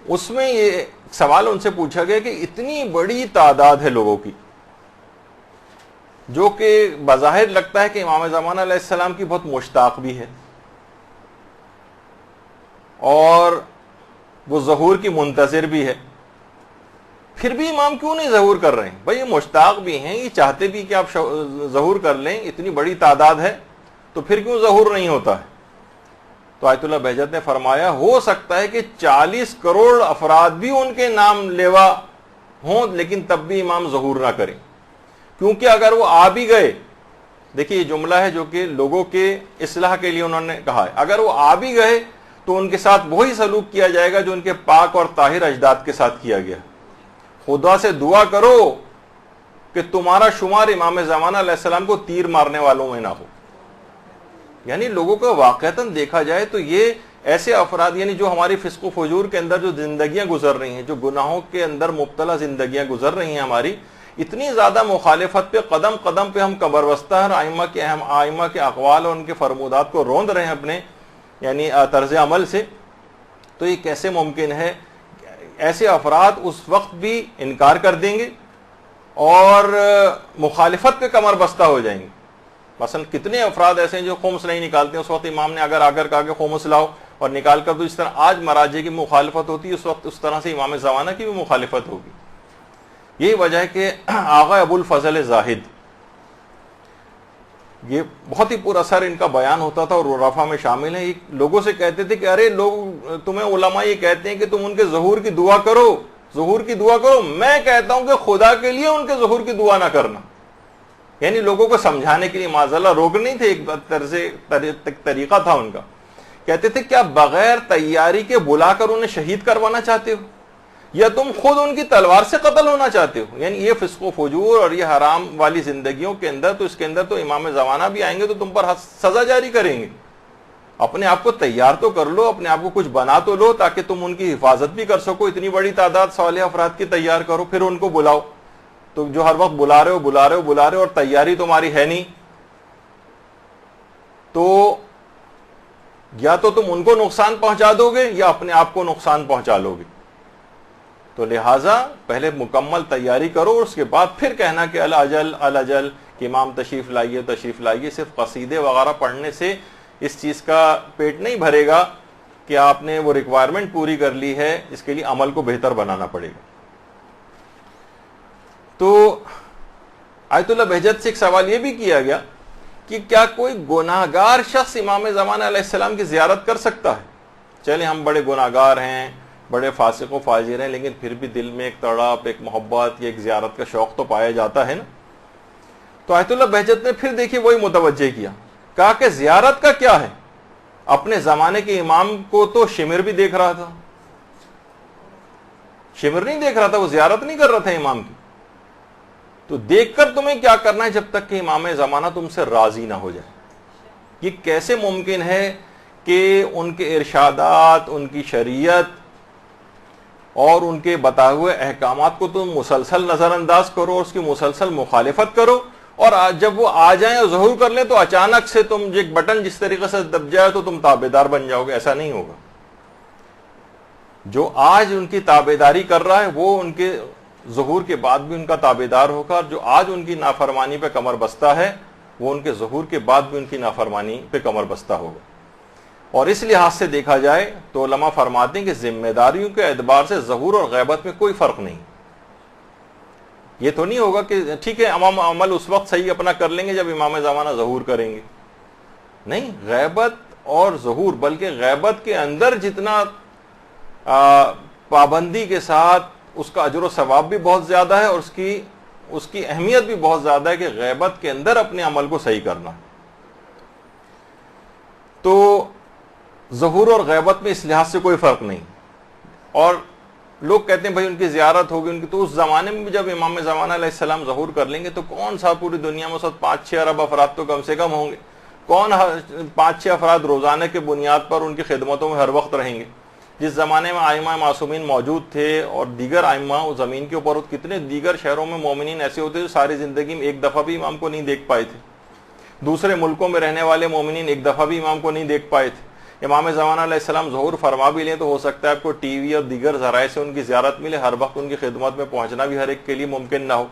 اس میں یہ سوال ان سے پوچھا گیا کہ اتنی بڑی تعداد ہے لوگوں کی جو کہ بظاہر لگتا ہے کہ امام زمانہ علیہ السلام کی بہت مشتاق بھی ہے اور وہ ظہور کی منتظر بھی ہے, پھر بھی امام کیوں نہیں ظہور کر رہے ہیں؟ بھائی یہ مشتاق بھی ہیں, یہ چاہتے بھی کہ آپ ظہور کر لیں, اتنی بڑی تعداد ہے تو پھر کیوں ظہور نہیں ہوتا ہے؟ تو آیت اللہ بہجت نے فرمایا ہو سکتا ہے کہ 40 کروڑ افراد بھی ان کے نام لیوا ہوں لیکن تب بھی امام ظہور نہ کریں, کیونکہ اگر وہ آ بھی گئے, دیکھیے یہ جملہ ہے جو کہ لوگوں کے اصلاح کے لیے انہوں نے کہا ہے, اگر وہ آ بھی گئے تو ان کے ساتھ وہی سلوک کیا جائے گا جو ان کے پاک اور طاہر اجداد کے ساتھ کیا گیا. خدا سے دعا کرو کہ تمہارا شمار امام زمانہ علیہ السلام کو تیر مارنے والوں میں نہ ہو. یعنی لوگوں کو واقعتاً دیکھا جائے تو یہ ایسے افراد, یعنی جو ہماری فسق و فجور کے اندر جو زندگیاں گزر رہی ہیں, جو گناہوں کے اندر مبتلا زندگیاں گزر رہی ہیں ہماری, اتنی زیادہ مخالفت پہ قدم قدم پہ ہم قبر بستہ ہیں, ائمہ کے اقوال اور ان کے فرمودات کو روند رہے ہیں اپنے یعنی طرز عمل سے, تو یہ کیسے ممکن ہے؟ ایسے افراد اس وقت بھی انکار کر دیں گے اور مخالفت پہ کمر بستہ ہو جائیں گے. مثلا کتنے افراد ایسے ہیں جو خمس نہیں نکالتے, اس وقت امام نے اگر آ کر کہا کہ خمس لاؤ اور نکال کر, تو اس طرح آج مراجع کی مخالفت ہوتی ہے, اس وقت اس طرح سے امام زمانہ کی بھی مخالفت ہوگی. یہی وجہ ہے کہ آغا ابو الفضل زاہد, یہ بہت ہی پر اثر ان کا بیان ہوتا تھا اور رفع میں شامل ہے. لوگوں سے کہتے تھے کہ ارے لوگ تمہیں علماء یہ کہتے ہیں کہ تم ان کے ظہور کی دعا کرو, ظہور کی دعا کرو, میں کہتا ہوں کہ خدا کے لیے ان کے ظہور کی دعا نہ کرنا. یعنی لوگوں کو سمجھانے کے لیے معذاللہ روک نہیں تھے, ایک طریقہ تھا ان کا. کہتے تھے کیا بغیر تیاری کے بلا کر انہیں شہید کروانا چاہتے ہو یا تم خود ان کی تلوار سے قتل ہونا چاہتے ہو؟ یعنی یہ فسق و فجور اور یہ حرام والی زندگیوں کے اندر, تو اس کے اندر تو امام زمانہ بھی آئیں گے تو تم پر سزا جاری کریں گے. اپنے آپ کو تیار تو کر لو, اپنے آپ کو کچھ بنا تو لو تاکہ تم ان کی حفاظت بھی کر سکو. اتنی بڑی تعداد صالح افراد کی تیار کرو, پھر ان کو بلاؤ. تو جو ہر وقت بلا رہے ہو اور تیاری تمہاری ہے نہیں, تو یا تو تم ان کو نقصان پہنچا دو گے یا اپنے آپ کو نقصان پہنچا لو گے. تو لہٰذا پہلے مکمل تیاری کرو اور اس کے بعد پھر کہنا کہ الاجل کہ امام تشریف لائیے. صرف قصیدے وغیرہ پڑھنے سے اس چیز کا پیٹ نہیں بھرے گا کہ آپ نے وہ ریکوائرمنٹ پوری کر لی ہے, اس کے لیے عمل کو بہتر بنانا پڑے گا. تو آیت اللہ بہجت سے ایک سوال یہ بھی کیا گیا کہ کیا کوئی گناہگار شخص امام زمانہ علیہ السلام کی زیارت کر سکتا ہے؟ چلیں ہم بڑے گناہگار ہیں, بڑے فاسق و فاجر ہیں, لیکن پھر بھی دل میں ایک تڑپ, ایک محبت یا ایک زیارت کا شوق تو پایا جاتا ہے نا. تو آیت اللہ بہجت نے پھر دیکھیے وہی متوجہ کیا, کہا کہ زیارت کا کیا ہے؟ اپنے زمانے کے امام کو تو شمر بھی دیکھ رہا تھا, شمر نہیں دیکھ رہا تھا, وہ زیارت نہیں کر رہا تھا امام کی. تو دیکھ کر تمہیں کیا کرنا ہے جب تک کہ امام زمانہ تم سے راضی نہ ہو جائے. یہ کیسے ممکن ہے کہ ان کے ارشادات, ان کی شریعت اور ان کے بتائے ہوئے احکامات کو تم مسلسل نظر انداز کرو اور اس کی مسلسل مخالفت کرو, اور جب وہ آ جائیں اور ظہور کر لیں تو اچانک سے تم ایک بٹن جس طریقے سے دب جائے تو تم تابعدار بن جاؤ گے؟ ایسا نہیں ہوگا. جو آج ان کی تابعداری کر رہا ہے وہ ان کے ظہور کے بعد بھی ان کا تابعدار ہوگا, اور جو آج ان کی نافرمانی پہ کمر بستہ ہے وہ ان کے ظہور کے بعد بھی ان کی نافرمانی پہ کمر بستہ ہوگا. اور اس لحاظ سے دیکھا جائے تو علماء فرماتے ہیں کہ ذمہ داریوں کے اعتبار سے ظہور اور غیبت میں کوئی فرق نہیں. یہ تو نہیں ہوگا کہ ٹھیک ہے امام عمل اس وقت صحیح اپنا کر لیں گے جب امام زمانہ ظہور کریں گے. نہیں, غیبت اور ظہور, بلکہ غیبت کے اندر جتنا پابندی کے ساتھ اس کا اجر و ثواب بھی بہت زیادہ ہے اور اس کی اس کی اہمیت بھی بہت زیادہ ہے کہ غیبت کے اندر اپنے عمل کو صحیح کرنا. تو ظہور اور غیبت میں اس لحاظ سے کوئی فرق نہیں. اور لوگ کہتے ہیں بھائی ان کی زیارت ہوگی ان کی، تو اس زمانے میں بھی جب امام زمانہ علیہ السلام ظہور کر لیں گے تو کون سا پوری دنیا میں 5-6 ارب افراد تو کم سے کم ہوں گے. کون 5-6 افراد روزانہ کے بنیاد پر ان کی خدمتوں میں ہر وقت رہیں گے. جس زمانے میں ائمہ معصومین موجود تھے اور دیگر ائمہ زمین کے اوپر، کتنے دیگر شہروں میں مومنین ایسے ہوتے جو ساری زندگی میں ایک دفعہ بھی امام کو نہیں دیکھ پائے تھے. دوسرے ملکوں میں رہنے والے مومنین ایک دفعہ بھی امام کو نہیں دیکھ پائے تھے. امام زمانہ علیہ السلام ظہور فرما بھی لیں تو ہو سکتا ہے آپ کو ٹی وی اور دیگر ذرائع سے ان کی زیارت ملے، ہر وقت ان کی خدمت میں پہنچنا بھی ہر ایک کے لیے ممکن نہ ہو.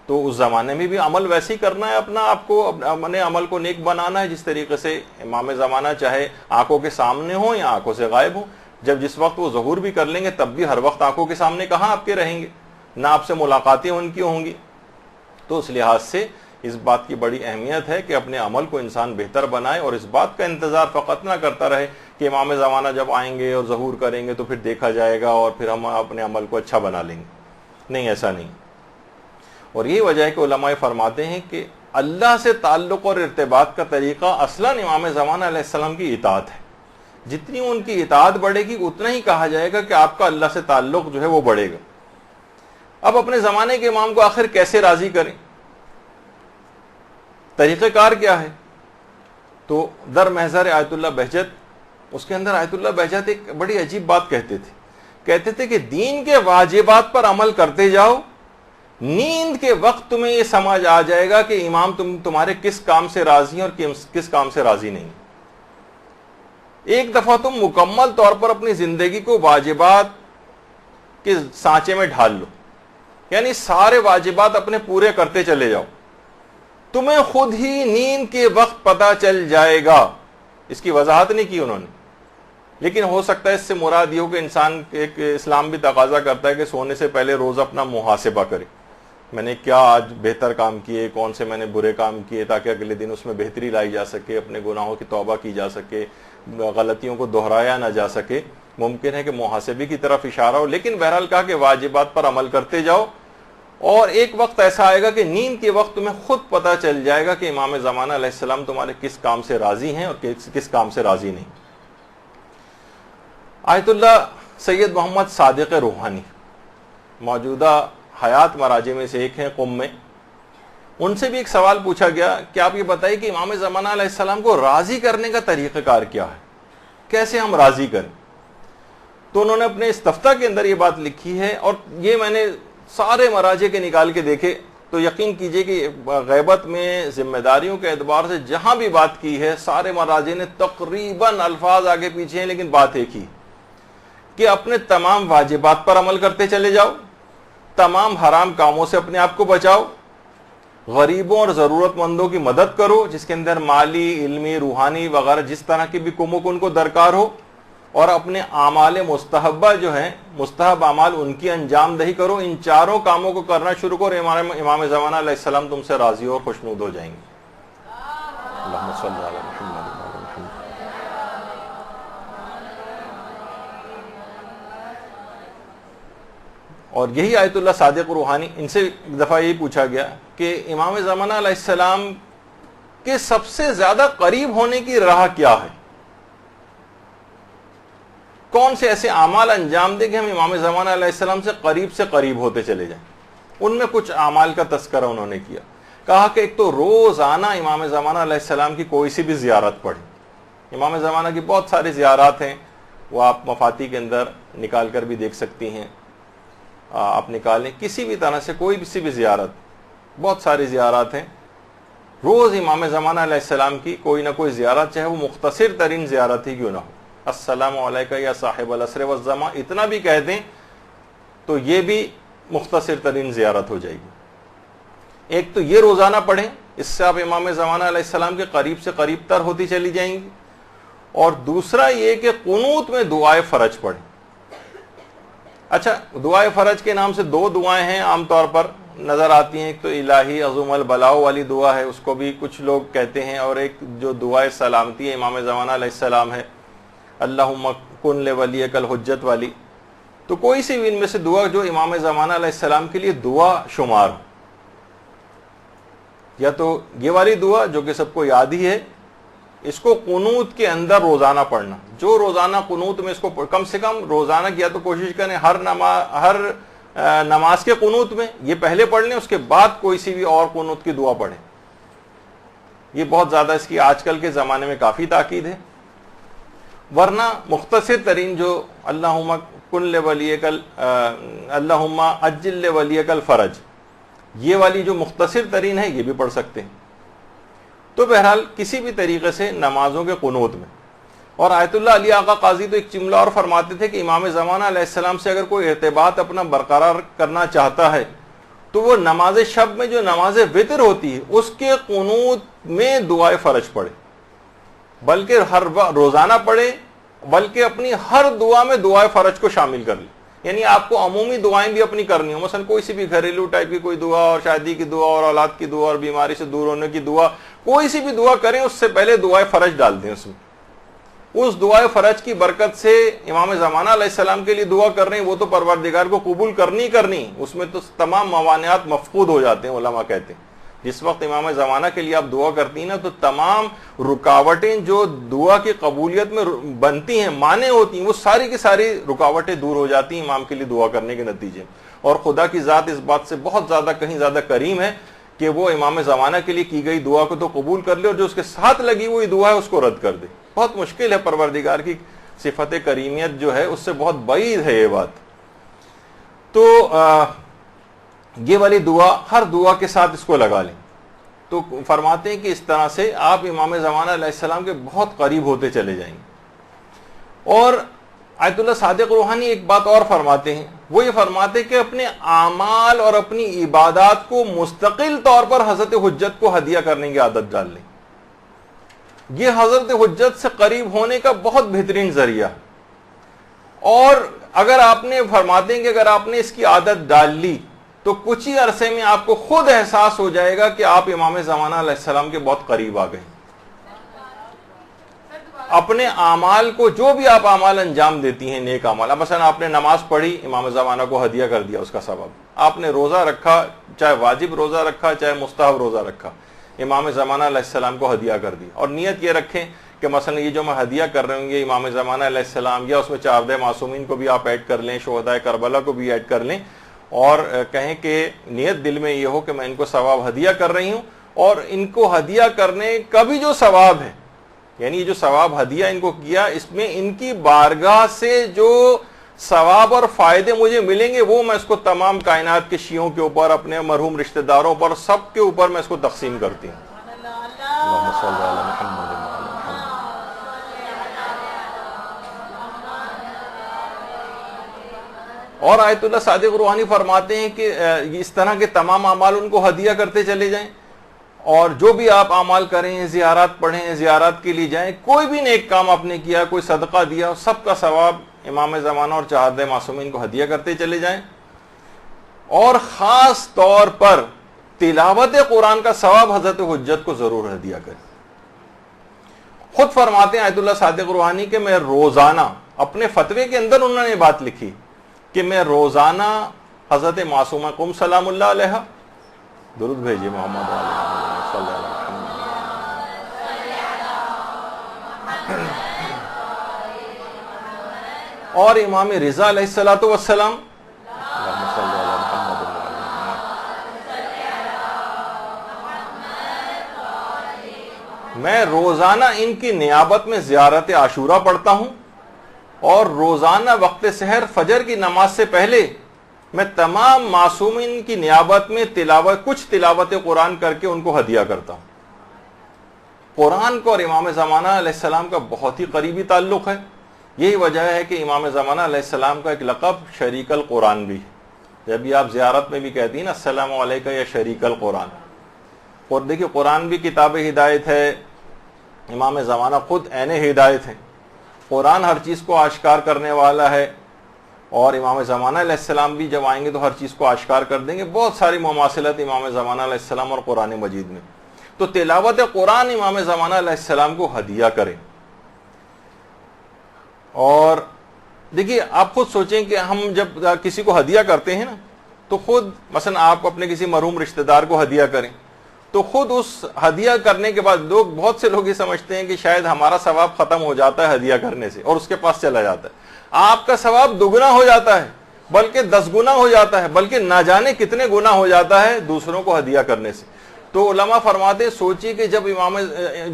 تو اس زمانے میں بھی عمل ویسے ہی کرنا ہے، اپنا آپ کو اپنے عمل کو نیک بنانا ہے جس طریقے سے امام زمانہ چاہے آنکھوں کے سامنے ہوں یا آنکھوں سے غائب ہوں. جس وقت وہ ظہور بھی کر لیں گے تب بھی ہر وقت آنکھوں کے سامنے کہاں آپ کے رہیں گے، نہ آپ سے ملاقاتیں ان کی ہوں گی. تو اس لحاظ سے اس بات کی بڑی اہمیت ہے کہ اپنے عمل کو انسان بہتر بنائے اور اس بات کا انتظار فقط نہ کرتا رہے کہ امام زمانہ جب آئیں گے اور ظہور کریں گے تو پھر دیکھا جائے گا اور پھر ہم اپنے عمل کو اچھا بنا لیں گے. نہیں، ایسا نہیں. اور یہی وجہ ہے کہ علماء فرماتے ہیں کہ اللہ سے تعلق اور ارتباط کا طریقہ اصلاً امام زمانہ علیہ السلام کی اطاعت ہے. جتنی ان کی اطاعت بڑھے گی اتنا ہی کہا جائے گا کہ آپ کا اللہ سے تعلق جو ہے وہ بڑھے گا. اب اپنے زمانے کے امام کو آخر کیسے راضی کریں، طریقہ کار کیا ہے؟ تو در محضر آیت اللہ بہجت، اس کے اندر آیت اللہ بہجت ایک بڑی عجیب بات کہتے تھے کہ دین کے واجبات پر عمل کرتے جاؤ، نیند کے وقت تمہیں یہ سمجھ آ جائے گا کہ امام تمہارے کس کام سے راضی ہیں اور کس کام سے راضی نہیں. ایک دفعہ تم مکمل طور پر اپنی زندگی کو واجبات کے سانچے میں ڈھال لو، یعنی سارے واجبات اپنے پورے کرتے چلے جاؤ، تمہیں خود ہی نیند کے وقت پتہ چل جائے گا. اس کی وضاحت نہیں کی انہوں نے، لیکن ہو سکتا ہے اس سے مراد یہ ہو کہ انسان ایک اسلام بھی تقاضا کرتا ہے کہ سونے سے پہلے روز اپنا محاسبہ کرے، میں نے کیا آج بہتر کام کیے، کون سے میں نے برے کام کیے، تاکہ اگلے دن اس میں بہتری لائی جا سکے، اپنے گناہوں کی توبہ کی جا سکے، غلطیوں کو دہرایا نہ جا سکے. ممکن ہے کہ محاسبے کی طرف اشارہ ہو، لیکن بہرحال کہا کہ واجبات پر عمل کرتے جاؤ اور ایک وقت ایسا آئے گا کہ نیند کے وقت تمہیں خود پتہ چل جائے گا کہ امام زمانہ علیہ السلام تمہارے کس کام سے راضی ہیں اور کس کام سے راضی نہیں. آیت اللہ سید محمد صادق روحانی موجودہ حیات مراجع میں سے ایک ہیں قم میں. ان سے بھی ایک سوال پوچھا گیا کہ آپ یہ بتائیے کہ امام زمانہ علیہ السلام کو راضی کرنے کا طریقہ کار کیا ہے، کیسے ہم راضی کریں؟ تو انہوں نے اپنے استفتاء کے اندر یہ بات لکھی ہے، اور یہ میں نے سارے مراجع کے نکال کے دیکھے تو یقین کیجئے کہ غیبت میں ذمہ داریوں کے اعتبار سے جہاں بھی بات کی ہے سارے مراجع نے تقریباً الفاظ آگے پیچھے ہیں لیکن بات ایک ہی کہ اپنے تمام واجبات پر عمل کرتے چلے جاؤ، تمام حرام کاموں سے اپنے آپ کو بچاؤ، غریبوں اور ضرورت مندوں کی مدد کرو جس کے اندر مالی، علمی، روحانی وغیرہ جس طرح کی بھی کمک ان کو درکار ہو، اور اپنے اعمال مستحبہ جو ہیں مستحب اعمال ان کی انجام دہی کرو. ان چاروں کاموں کو کرنا شروع کرو، امام زمانہ علیہ السلام تم سے راضی اور خوشنود ہو جائیں گے. اللہم صلی علی محمد وعلی محمد. اور یہی آیت اللہ صادق روحانی، ان سے ایک دفعہ یہی پوچھا گیا کہ امام زمانہ علیہ السلام کے سب سے زیادہ قریب ہونے کی راہ کیا ہے، کون سے ایسے اعمال انجام دیں کہ ہم امام زمانہ علیہ السلام سے قریب ہوتے چلے جائیں. ان میں کچھ اعمال کا تذکرہ انہوں نے کیا. کہا کہ ایک تو روزانہ امام زمانہ علیہ السلام کی کوئی سی بھی زیارت پڑھیں. امام زمانہ کی بہت ساری زیارات ہیں، وہ آپ مفاتی کے اندر نکال کر بھی دیکھ سکتی ہیں. آپ نکالیں کسی بھی طرح سے کوئی سی بھی زیارت، بہت ساری زیارات ہیں. روز امام زمانہ علیہ السلام کی کوئی نہ کوئی زیارت، چاہے وہ مختصر ترین زیارت ہی کیوں نہ ہو. السلام علیکہ یا صاحب العصر والزمان اتنا بھی کہہ دیں تو یہ بھی مختصر ترین زیارت ہو جائے گی. ایک تو یہ روزانہ پڑھیں، اس سے آپ امام زمانہ علیہ السلام کے قریب سے قریب تر ہوتی چلی جائیں گی. اور دوسرا یہ کہ قنوت میں دعائے فرج پڑھیں. اچھا، دعائے فرج کے نام سے دو دعائیں ہیں عام طور پر نظر آتی ہیں. ایک تو الہی عظم البلاؤ والی دعا ہے، اس کو بھی کچھ لوگ کہتے ہیں، اور ایک جو دعائے سلامتی ہے امام زمانہ علیہ السلام ہے، اللہم کن لولیک الحجت والی. تو کوئی سی ان میں سے دعا جو امام زمانہ علیہ السلام کے لیے دعا شمار ہو. یا تو یہ والی دعا جو کہ سب کو یاد ہی ہے، اس کو قنوت کے اندر روزانہ پڑھنا. جو روزانہ قنوت میں اس کو کم سے کم روزانہ کیا تو کوشش کریں ہر نماز کے قنوت میں یہ پہلے پڑھ لیں، اس کے بعد کوئی سی بھی اور قنوت کی دعا پڑھیں. یہ بہت زیادہ اس کی آج کل کے زمانے میں کافی تاکید ہے. ورنہ مختصر ترین جو اللہم کن لولیک اللہم عجل لولیک الفرج، یہ والی جو مختصر ترین ہے یہ بھی پڑھ سکتے ہیں. تو بہرحال کسی بھی طریقے سے نمازوں کے قنوت میں. اور آیت اللہ علی آقا قاضی تو ایک جملہ اور فرماتے تھے کہ امام زمانہ علیہ السلام سے اگر کوئی ارتباط اپنا برقرار کرنا چاہتا ہے تو وہ نماز شب میں جو نماز وتر ہوتی ہے اس کے قنوت میں دعائے فرج پڑھے، بلکہ ہر روزانہ پڑھے، بلکہ اپنی ہر دعا میں دعائے فرج کو شامل کر لیں. یعنی آپ کو عمومی دعائیں بھی اپنی کرنی ہو، مثلا کوئی سی بھی گھریلو ٹائپ کی کوئی دعا، اور شادی کی دعا، اور اولاد کی دعا، اور بیماری سے دور ہونے کی دعا، کوئی سی بھی دعا کریں اس سے پہلے دعائے فرج ڈال دیں. اس میں اس دعائے فرج کی برکت سے امام زمانہ علیہ السلام کے لیے دعا کر رہے ہیں، وہ تو پروردگار کو قبول کرنی، اس میں تو تمام موانعات مفقود ہو جاتے ہیں. علماء کہتے ہیں جس وقت امام زمانہ کے لیے آپ دعا کرتی ہیں نا تو تمام رکاوٹیں جو دعا کی قبولیت میں بنتی ہیں، مانع ہوتی ہیں، وہ ساری کی ساری رکاوٹیں دور ہو جاتی ہیں امام کے لیے دعا کرنے کے نتیجے. اور خدا کی ذات اس بات سے بہت زیادہ کہیں زیادہ کریم ہے کہ وہ امام زمانہ کے لیے کی گئی دعا کو تو قبول کر لے، اور جو اس کے ساتھ لگی ہوئی دعا ہے اس کو رد کر دے. بہت مشکل ہے، پروردگار کی صفت کریمیت جو ہے اس سے بہت بعید ہے یہ بات. تو یہ والی دعا ہر دعا کے ساتھ اس کو لگا لیں. تو فرماتے ہیں کہ اس طرح سے آپ امام زمانہ علیہ السلام کے بہت قریب ہوتے چلے جائیں گے. اور آیت اللہ صادق روحانی ایک بات اور فرماتے ہیں، وہ یہ فرماتے ہیں کہ اپنے اعمال اور اپنی عبادات کو مستقل طور پر حضرت حجت کو ہدیہ کرنے کی عادت ڈال لیں. یہ حضرت حجت سے قریب ہونے کا بہت بہترین ذریعہ. اور اگر آپ نے فرماتے ہیں کہ اگر آپ نے اس کی عادت ڈال لی تو کچھ ہی عرصے میں آپ کو خود احساس ہو جائے گا کہ آپ امام زمانہ علیہ السلام کے بہت قریب آ گئے. اپنے اعمال کو، جو بھی آپ اعمال انجام دیتی ہیں نیک اعمال، مثلا آپ نے نماز پڑھی، امام زمانہ کو ہدیہ کر دیا اس کا ثواب. آپ نے روزہ رکھا، چاہے واجب روزہ رکھا چاہے مستحب روزہ رکھا، امام زمانہ علیہ السلام کو ہدیہ کر دیا. اور نیت یہ رکھیں کہ مثلا یہ جو میں ہدیہ کر رہے ہوں گے امام زمانہ علیہ السلام، یا اس میں 4 معصومین کو بھی آپ ایڈ کر لیں، شہدائے کربلا کو بھی ایڈ کر لیں، اور کہیں کہ نیت دل میں یہ ہو کہ میں ان کو ثواب ہدیہ کر رہی ہوں. اور ان کو ہدیہ کرنے کا بھی جو ثواب ہے، یعنی یہ جو ثواب ہدیہ ان کو کیا، اس میں ان کی بارگاہ سے جو ثواب اور فائدے مجھے ملیں گے وہ میں اس کو تمام کائنات کے شیعوں کے اوپر، اپنے مرحوم رشتہ داروں پر، سب کے اوپر میں اس کو تقسیم کرتی ہوں. اللہم صلی علی محمد. اور آیت اللہ صادق روحانی فرماتے ہیں کہ اس طرح کے تمام اعمال ان کو ہدیہ کرتے چلے جائیں. اور جو بھی آپ اعمال کریں، زیارات پڑھیں، زیارات کے لیے جائیں، کوئی بھی نیک کام آپ نے کیا، کوئی صدقہ دیا، سب کا ثواب امام زمانہ اور 4 معصومین کو ہدیہ کرتے چلے جائیں. اور خاص طور پر تلاوت قرآن کا ثواب حضرت حجت کو ضرور ہدیہ کریں. خود فرماتے ہیں آیت اللہ صادق روحانی کہ میں روزانہ، اپنے فتوے کے اندر انہوں نے بات لکھی کہ میں روزانہ حضرت معصومہ قم سلام اللہ علیہ، درود بھیجیے محمد صلی اللہ علیہ وسلم، اور امام رضا علیہ الصلوۃ والسلام، میں روزانہ ان کی نیابت میں زیارت عاشورہ پڑھتا ہوں، اور روزانہ وقت سحر فجر کی نماز سے پہلے میں تمام معصومین کی نیابت میں کچھ تلاوت قرآن کر کے ان کو ہدیہ کرتا ہوں. قرآن کو اور امام زمانہ علیہ السلام کا بہت ہی قریبی تعلق ہے. یہی وجہ ہے کہ امام زمانہ علیہ السلام کا ایک لقب شریک القرآن بھی ہے. جب بھی آپ زیارت میں بھی کہتی ہیں نا السلام علیکم یا شریک القرآن. اور دیکھیے قرآن بھی کتاب ہدایت ہے، امام زمانہ خود عین ہدایت ہے. قرآن ہر چیز کو آشکار کرنے والا ہے، اور امام زمانہ علیہ السلام بھی جب آئیں گے تو ہر چیز کو آشکار کر دیں گے. بہت ساری مماثلت امام زمانہ علیہ السلام اور قرآن مجید میں. تو تلاوت قرآن امام زمانہ علیہ السلام کو ہدیہ کریں. اور دیکھیے آپ خود سوچیں کہ ہم جب کسی کو ہدیہ کرتے ہیں نا تو خود مثلا آپ اپنے کسی مرحوم رشتہ دار کو ہدیہ کریں، تو خود اس ہدیہ کرنے کے بعد بہت سے لوگ یہ سمجھتے ہیں کہ شاید ہمارا ثواب ختم ہو جاتا ہے ہدیہ کرنے سے اور اس کے پاس چلا جاتا ہے. آپ کا ثواب دگنا ہو جاتا ہے, بلکہ 10 گنا ہو جاتا ہے, بلکہ نہ جانے کتنے گنا ہو جاتا ہے دوسروں کو ہدیہ کرنے سے. تو علماء فرماتے ہیں سوچیے کہ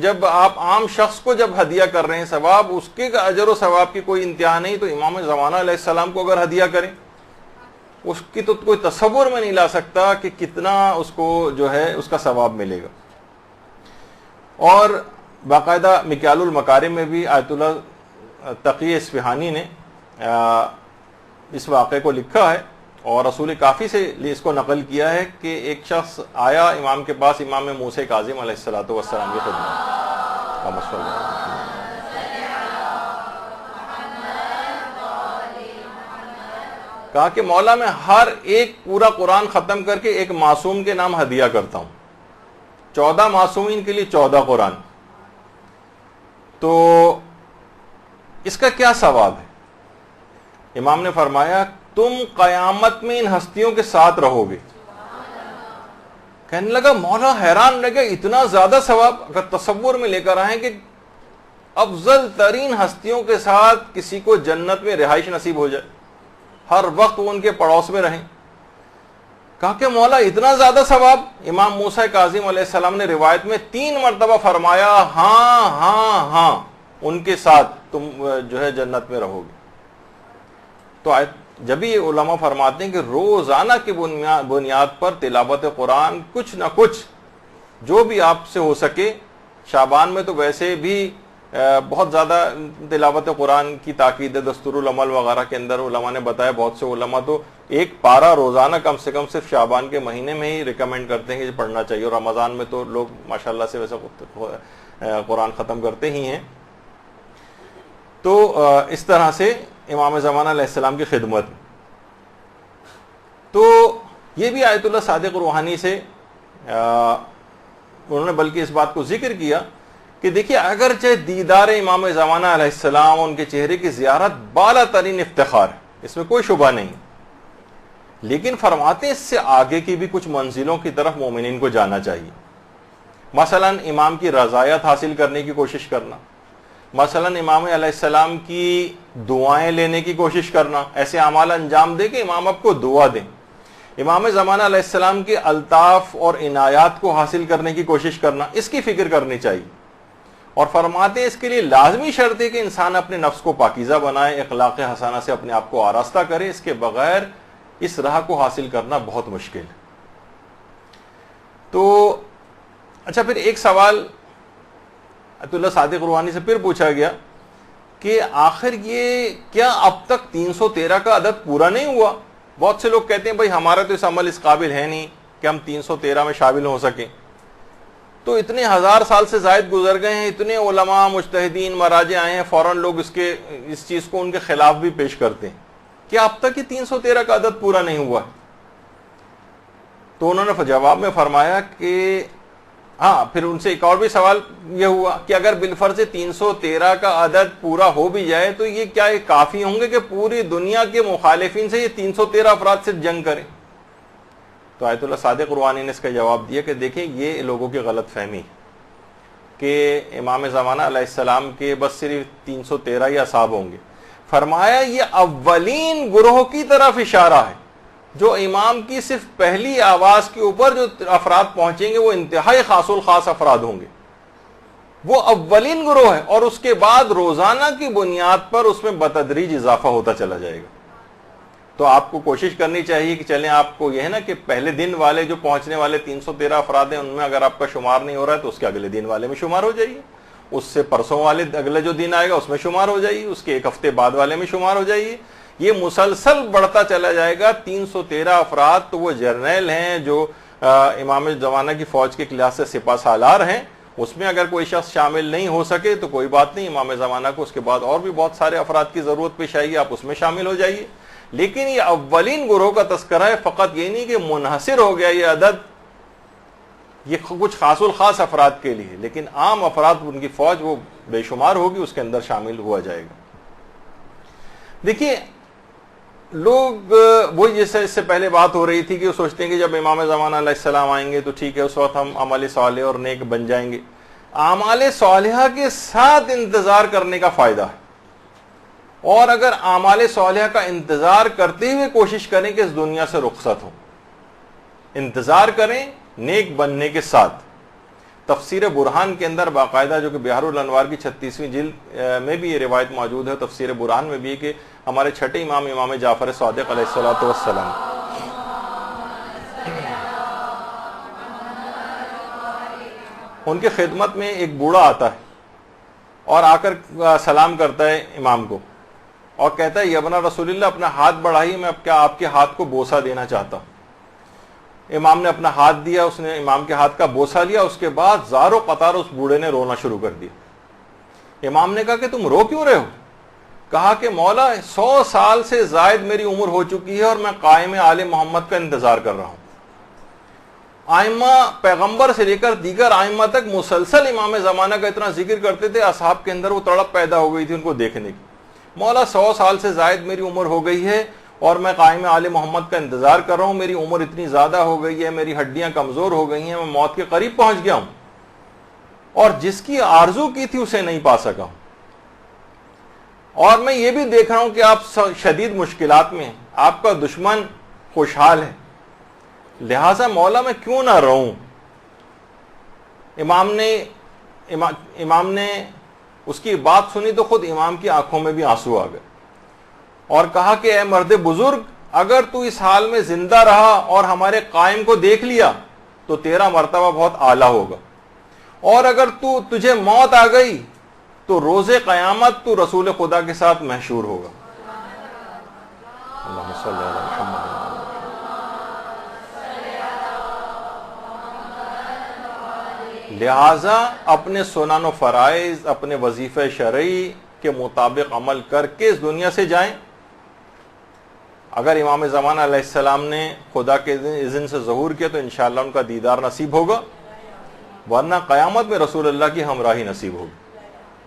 جب آپ عام شخص کو جب ہدیہ کر رہے ہیں ثواب, اس کے اجر و ثواب کی کوئی انتہا نہیں, تو امام زمانہ علیہ السلام کو اگر ہدیہ کریں اس کی تو کوئی تصور میں نہیں لا سکتا کہ کتنا اس کو جو ہے اس کا ثواب ملے گا. اور باقاعدہ مکیال المکارم میں بھی آیت اللہ تقی اصفہانی نے اس واقعے کو لکھا ہے اور رسول کافی سے اس کو نقل کیا ہے کہ ایک شخص آیا امام کے پاس, امام موسیٰ کاظم علیہ السلام کی خدمت. کہا کہ مولا میں ہر ایک پورا قرآن ختم کر کے ایک معصوم کے نام ہدیہ کرتا ہوں, 14 معصومین کے لیے 14 قرآن, تو اس کا کیا ثواب ہے؟ امام نے فرمایا تم قیامت میں ان ہستیوں کے ساتھ رہو گے. کہنے لگا مولا حیران لگا اتنا زیادہ ثواب. اگر تصور میں لے کر آئیں کہ افضل ترین ہستیوں کے ساتھ کسی کو جنت میں رہائش نصیب ہو جائے, ہر وقت وہ ان کے پڑوس میں رہیں. کہا کہ مولا اتنا زیادہ ثواب؟ امام موسیٰ کاظم علیہ السلام نے روایت میں 3 مرتبہ فرمایا ہاں ہاں ہاں ان کے ساتھ تم جو ہے جنت میں رہو گے. تو جب یہ علماء فرماتے ہیں کہ روزانہ کی بنیاد پر تلاوت قرآن کچھ نہ کچھ جو بھی آپ سے ہو سکے, شعبان میں تو ویسے بھی بہت زیادہ تلاوت قرآن کی تاکید ہے, دستور العمل وغیرہ کے اندر علماء نے بتایا, بہت سے علماء تو ایک پارہ روزانہ کم سے کم صرف شعبان کے مہینے میں ہی ریکمینڈ کرتے ہیں کہ پڑھنا چاہیے, اور رمضان میں تو لوگ ماشاءاللہ سے ویسے قرآن ختم کرتے ہی ہیں. تو اس طرح سے امام زمانہ علیہ السلام کی خدمت. تو یہ بھی آیت اللہ صادق روحانی سے انہوں نے بلکہ اس بات کو ذکر کیا کہ دیکھیے اگرچہ دیدار امام زمانہ علیہ السلام, ان کے چہرے کی زیارت بالا ترین افتخار ہے, اس میں کوئی شبہ نہیں, لیکن فرماتے اس سے آگے کی بھی کچھ منزلوں کی طرف مومنین کو جانا چاہیے. مثلا امام کی رضایت حاصل کرنے کی کوشش کرنا, مثلا امام علیہ السلام کی دعائیں لینے کی کوشش کرنا, ایسے اعمال انجام دے کہ امام آپ کو دعا دیں. امام زمانہ علیہ السلام کے الطاف اور عنایات کو حاصل کرنے کی کوشش کرنا, اس کی فکر کرنی چاہیے. اور فرماتے ہیں اس کے لیے لازمی شرط ہے کہ انسان اپنے نفس کو پاکیزہ بنائے, اخلاق حسنہ سے اپنے آپ کو آراستہ کرے, اس کے بغیر اس راہ کو حاصل کرنا بہت مشکل ہے. تو اچھا, پھر ایک سوال آیت اللہ صادق روحانی سے پھر پوچھا گیا کہ آخر یہ کیا اب تک 313 کا عدد پورا نہیں ہوا؟ بہت سے لوگ کہتے ہیں بھائی ہمارا تو اس عمل اس قابل ہے نہیں کہ ہم 313 میں شامل ہو سکیں. تو اتنے 1000 سال سے زائد گزر گئے ہیں, اتنے علماء مجتہدین مراجع آئے ہیں, فوراً لوگ اس چیز کو ان کے خلاف بھی پیش کرتے ہیں کہ اب تک یہ 313 کا عدد پورا نہیں ہوا. تو انہوں نے جواب میں فرمایا کہ ہاں, پھر ان سے ایک اور بھی سوال یہ ہوا کہ اگر بالفرض 313 کا عدد پورا ہو بھی جائے تو یہ کیا یہ کافی ہوں گے کہ پوری دنیا کے مخالفین سے یہ 313 افراد سے جنگ کریں؟ تو آیت اللہ صادق روحانی نے اس کا جواب دیا کہ دیکھیں یہ لوگوں کی غلط فہمی کہ امام زمانہ علیہ السلام کے بس صرف 313 ہی اصحاب ہوں گے. فرمایا یہ اولین گروہ کی طرف اشارہ ہے, جو امام کی صرف پہلی آواز کے اوپر جو افراد پہنچیں گے وہ انتہائی خاص الخاص افراد ہوں گے, وہ اولین گروہ ہے, اور اس کے بعد روزانہ کی بنیاد پر اس میں بتدریج اضافہ ہوتا چلا جائے گا. تو آپ کو کوشش کرنی چاہیے کہ چلیں, آپ کو یہ ہے نا کہ پہلے دن والے جو پہنچنے والے 313 افراد ہیں ان میں اگر آپ کا شمار نہیں ہو رہا ہے تو اس کے اگلے دن والے میں شمار ہو جائیے, اس سے پرسوں والے اگلے جو دن آئے گا اس میں شمار ہو جائیے, اس کے ایک ہفتے بعد والے میں شمار ہو جائیے. یہ مسلسل بڑھتا چلا جائے گا. 313 افراد تو وہ جرنیل ہیں جو امام زمانہ کی فوج کے کلاس سے سپہ سالار ہیں, اس میں اگر کوئی شخص شامل نہیں ہو سکے تو کوئی بات نہیں, امام زمانہ کو اس کے بعد اور بھی بہت سارے افراد کی ضرورت پیش آئے گی, آپ اس میں شامل ہو جائیے. لیکن یہ اولین گروہ کا تذکرہ ہے, فقط یہ نہیں کہ منحصر ہو گیا یہ عدد یہ کچھ خاص الخاص افراد کے لیے, لیکن عام افراد ان کی فوج وہ بے شمار ہوگی, اس کے اندر شامل ہوا جائے گا. دیکھیے لوگ وہی جیسے اس سے پہلے بات ہو رہی تھی کہ وہ سوچتے ہیں کہ جب امام زمانہ علیہ السلام آئیں گے تو ٹھیک ہے، اس وقت ہم عمل صالح اور نیک بن جائیں گے. اعمال صالحہ کے ساتھ انتظار کرنے کا فائدہ ہے، اور اگر اعمال صالحہ کا انتظار کرتے ہوئے کوشش کریں کہ اس دنیا سے رخصت ہو، انتظار کریں نیک بننے کے ساتھ. تفسیر برہان کے اندر باقاعدہ، جو کہ بحار الانوار کی 36ویں جلد میں بھی یہ روایت موجود ہے، تفسیر برہان میں بھی، کہ ہمارے چھٹے امام، امام جعفر صادق علیہ الصلوۃ والسلام، ان کی خدمت میں ایک بوڑھا آتا ہے اور آ کر سلام کرتا ہے امام کو اور کہتا ہے یبنا رسول اللہ، اپنا ہاتھ بڑھائیے، میں اب کیا آپ کے ہاتھ کو بوسہ دینا چاہتا ہوں. امام نے اپنا ہاتھ دیا، اس نے امام کے ہاتھ کا بوسہ لیا. اس کے بعد زار و قطار اس بوڑھے نے رونا شروع کر دیا. امام نے کہا کہ تم رو کیوں رہے ہو؟ کہا کہ مولا 100 سال سے زائد میری عمر ہو چکی ہے اور میں قائم آل محمد کا انتظار کر رہا ہوں. آئمہ پیغمبر سے لے کر دیگر آئمہ تک مسلسل امام زمانہ کا اتنا ذکر کرتے تھے، اصحاب کے اندر وہ تڑپ پیدا ہو گئی تھی ان کو دیکھنے کی. مولا 100 سال سے زائد میری عمر ہو گئی ہے اور میں قائم آل محمد کا انتظار کر رہا ہوں، میری عمر اتنی زیادہ ہو گئی ہے، میری ہڈیاں کمزور ہو گئی ہیں، میں موت کے قریب پہنچ گیا ہوں، اور جس کی آرزو کی تھی اسے نہیں پا سکا ہوں. اور میں یہ بھی دیکھ رہا ہوں کہ آپ شدید مشکلات میں ہیں، آپ کا دشمن خوشحال ہے، لہذا مولا میں کیوں نہ رہوں. امام نے اس کی بات سنی تو خود امام کی آنکھوں میں بھی آنسو آ گئے اور کہا کہ اے مرد بزرگ، اگر تو اس حال میں زندہ رہا اور ہمارے قائم کو دیکھ لیا تو تیرا مرتبہ بہت اعلیٰ ہوگا، اور اگر تجھے موت آ گئی تو روز قیامت تو رسول خدا کے ساتھ محشور ہوگا. اللہم صلی علی محمد. لہذا اپنے سنن و فرائض، اپنے وظیفہ شرعی کے مطابق عمل کر کے اس دنیا سے جائیں. اگر امام زمانہ علیہ السلام نے خدا کے اذن سے ظہور کیا تو انشاءاللہ ان کا دیدار نصیب ہوگا، ورنہ قیامت میں رسول اللہ کی ہمراہی نصیب ہوگی،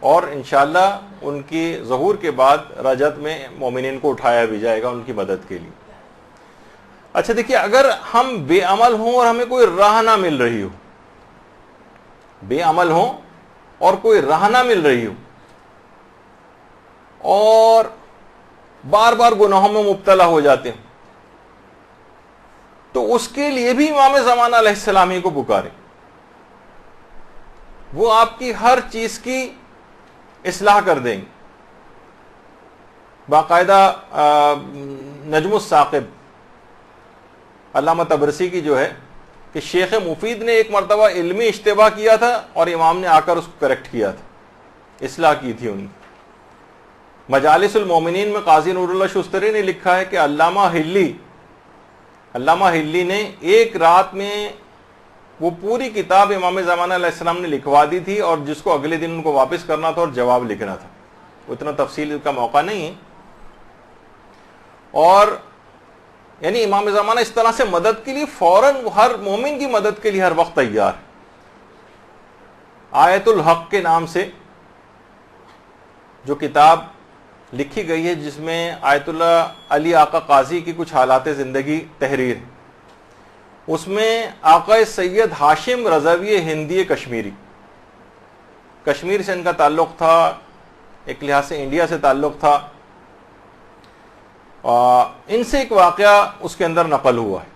اور انشاءاللہ ان کی ظہور کے بعد رجت میں مومنین کو اٹھایا بھی جائے گا ان کی مدد کے لیے. اچھا دیکھیے، اگر ہم بے عمل ہوں اور ہمیں کوئی راہ نہ مل رہی ہو، بے عمل ہوں اور کوئی راہ نہ مل رہی ہو اور بار بار گناہوں میں مبتلا ہو جاتے ہیں، تو اس کے لیے بھی امام زمانہ علیہ السلام ہی کو پکارے. وہ آپ کی ہر چیز کی اصلاح کر دیں گے. باقاعدہ نجم الثاقب علامہ طبرسی کی جو ہے کہ شیخ مفید نے ایک مرتبہ علمی اشتباہ کیا تھا اور امام نے آ کر اس کو کریکٹ کیا تھا، اصلاح کی تھی ان کی. مجالس المومنین میں قاضی نور اللہ شستری نے لکھا ہے کہ علامہ ہلی نے ایک رات میں وہ پوری کتاب امام زمانہ علیہ السلام نے لکھوا دی تھی، اور جس کو اگلے دن ان کو واپس کرنا تھا اور جواب لکھنا تھا. اتنا تفصیل کا موقع نہیں ہے. اور یعنی امام زمانہ اس طرح سے مدد کے لیے فوراً ہر مومن کی مدد کے لیے ہر وقت تیار ہے. آیت الحق کے نام سے جو کتاب لکھی گئی ہے، جس میں آیت اللہ علی آقا قاضی کی کچھ حالات زندگی تحریر، اس میں آقا سید ہاشم رضوی ہندی کشمیر سے ان کا تعلق تھا، ایک لحاظ سے انڈیا سے تعلق تھا. ان سے ایک واقعہ اس کے اندر نقل ہوا ہے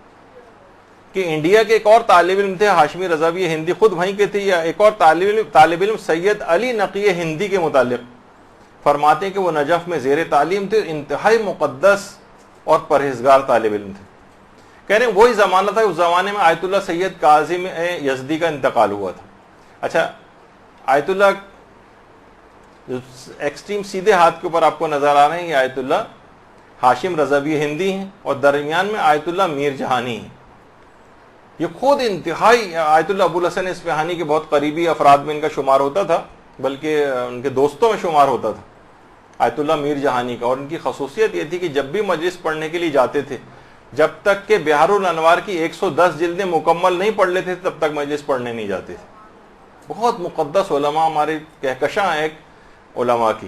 کہ انڈیا کے ایک اور طالب علم تھے ہاشمی رضوی ہندی، خود وہیں کے تھے، یا ایک اور طالب علم سید علی نقی ہندی کے متعلق فرماتے ہیں کہ وہ نجف میں زیر تعلیم تھے، انتہائی مقدس اور پرہیزگار طالب علم تھے. کہہ رہے ہیں وہی زمانہ تھا، اس زمانے میں آیت اللہ سید کاظم یزدی کا انتقال ہوا تھا. اچھا، آیت اللہ ایکسٹریم سیدھے ہاتھ کے اوپر آپ کو نظر آ رہے ہیں، یہ آیت اللہ ہاشم رضوی ہندی ہیں، اور درمیان میں آیت اللہ میر جہانی ہیں. یہ خود انتہائی آیت اللہ ابو الحسن اصفہانی کے بہت قریبی افراد میں ان کا شمار ہوتا تھا، بلکہ ان کے دوستوں میں شمار ہوتا تھا آیت اللہ میر جہانی کا. اور ان کی خصوصیت یہ تھی کہ جب بھی مجلس پڑھنے کے لیے جاتے تھے، جب تک کہ بحار الانوار کی 110 جلدیں مکمل نہیں پڑھ لیتے تھے تب تک مجلس پڑھنے نہیں جاتے تھے. بہت مقدس علماء، ہمارے کہکشاں ایک علماء کی.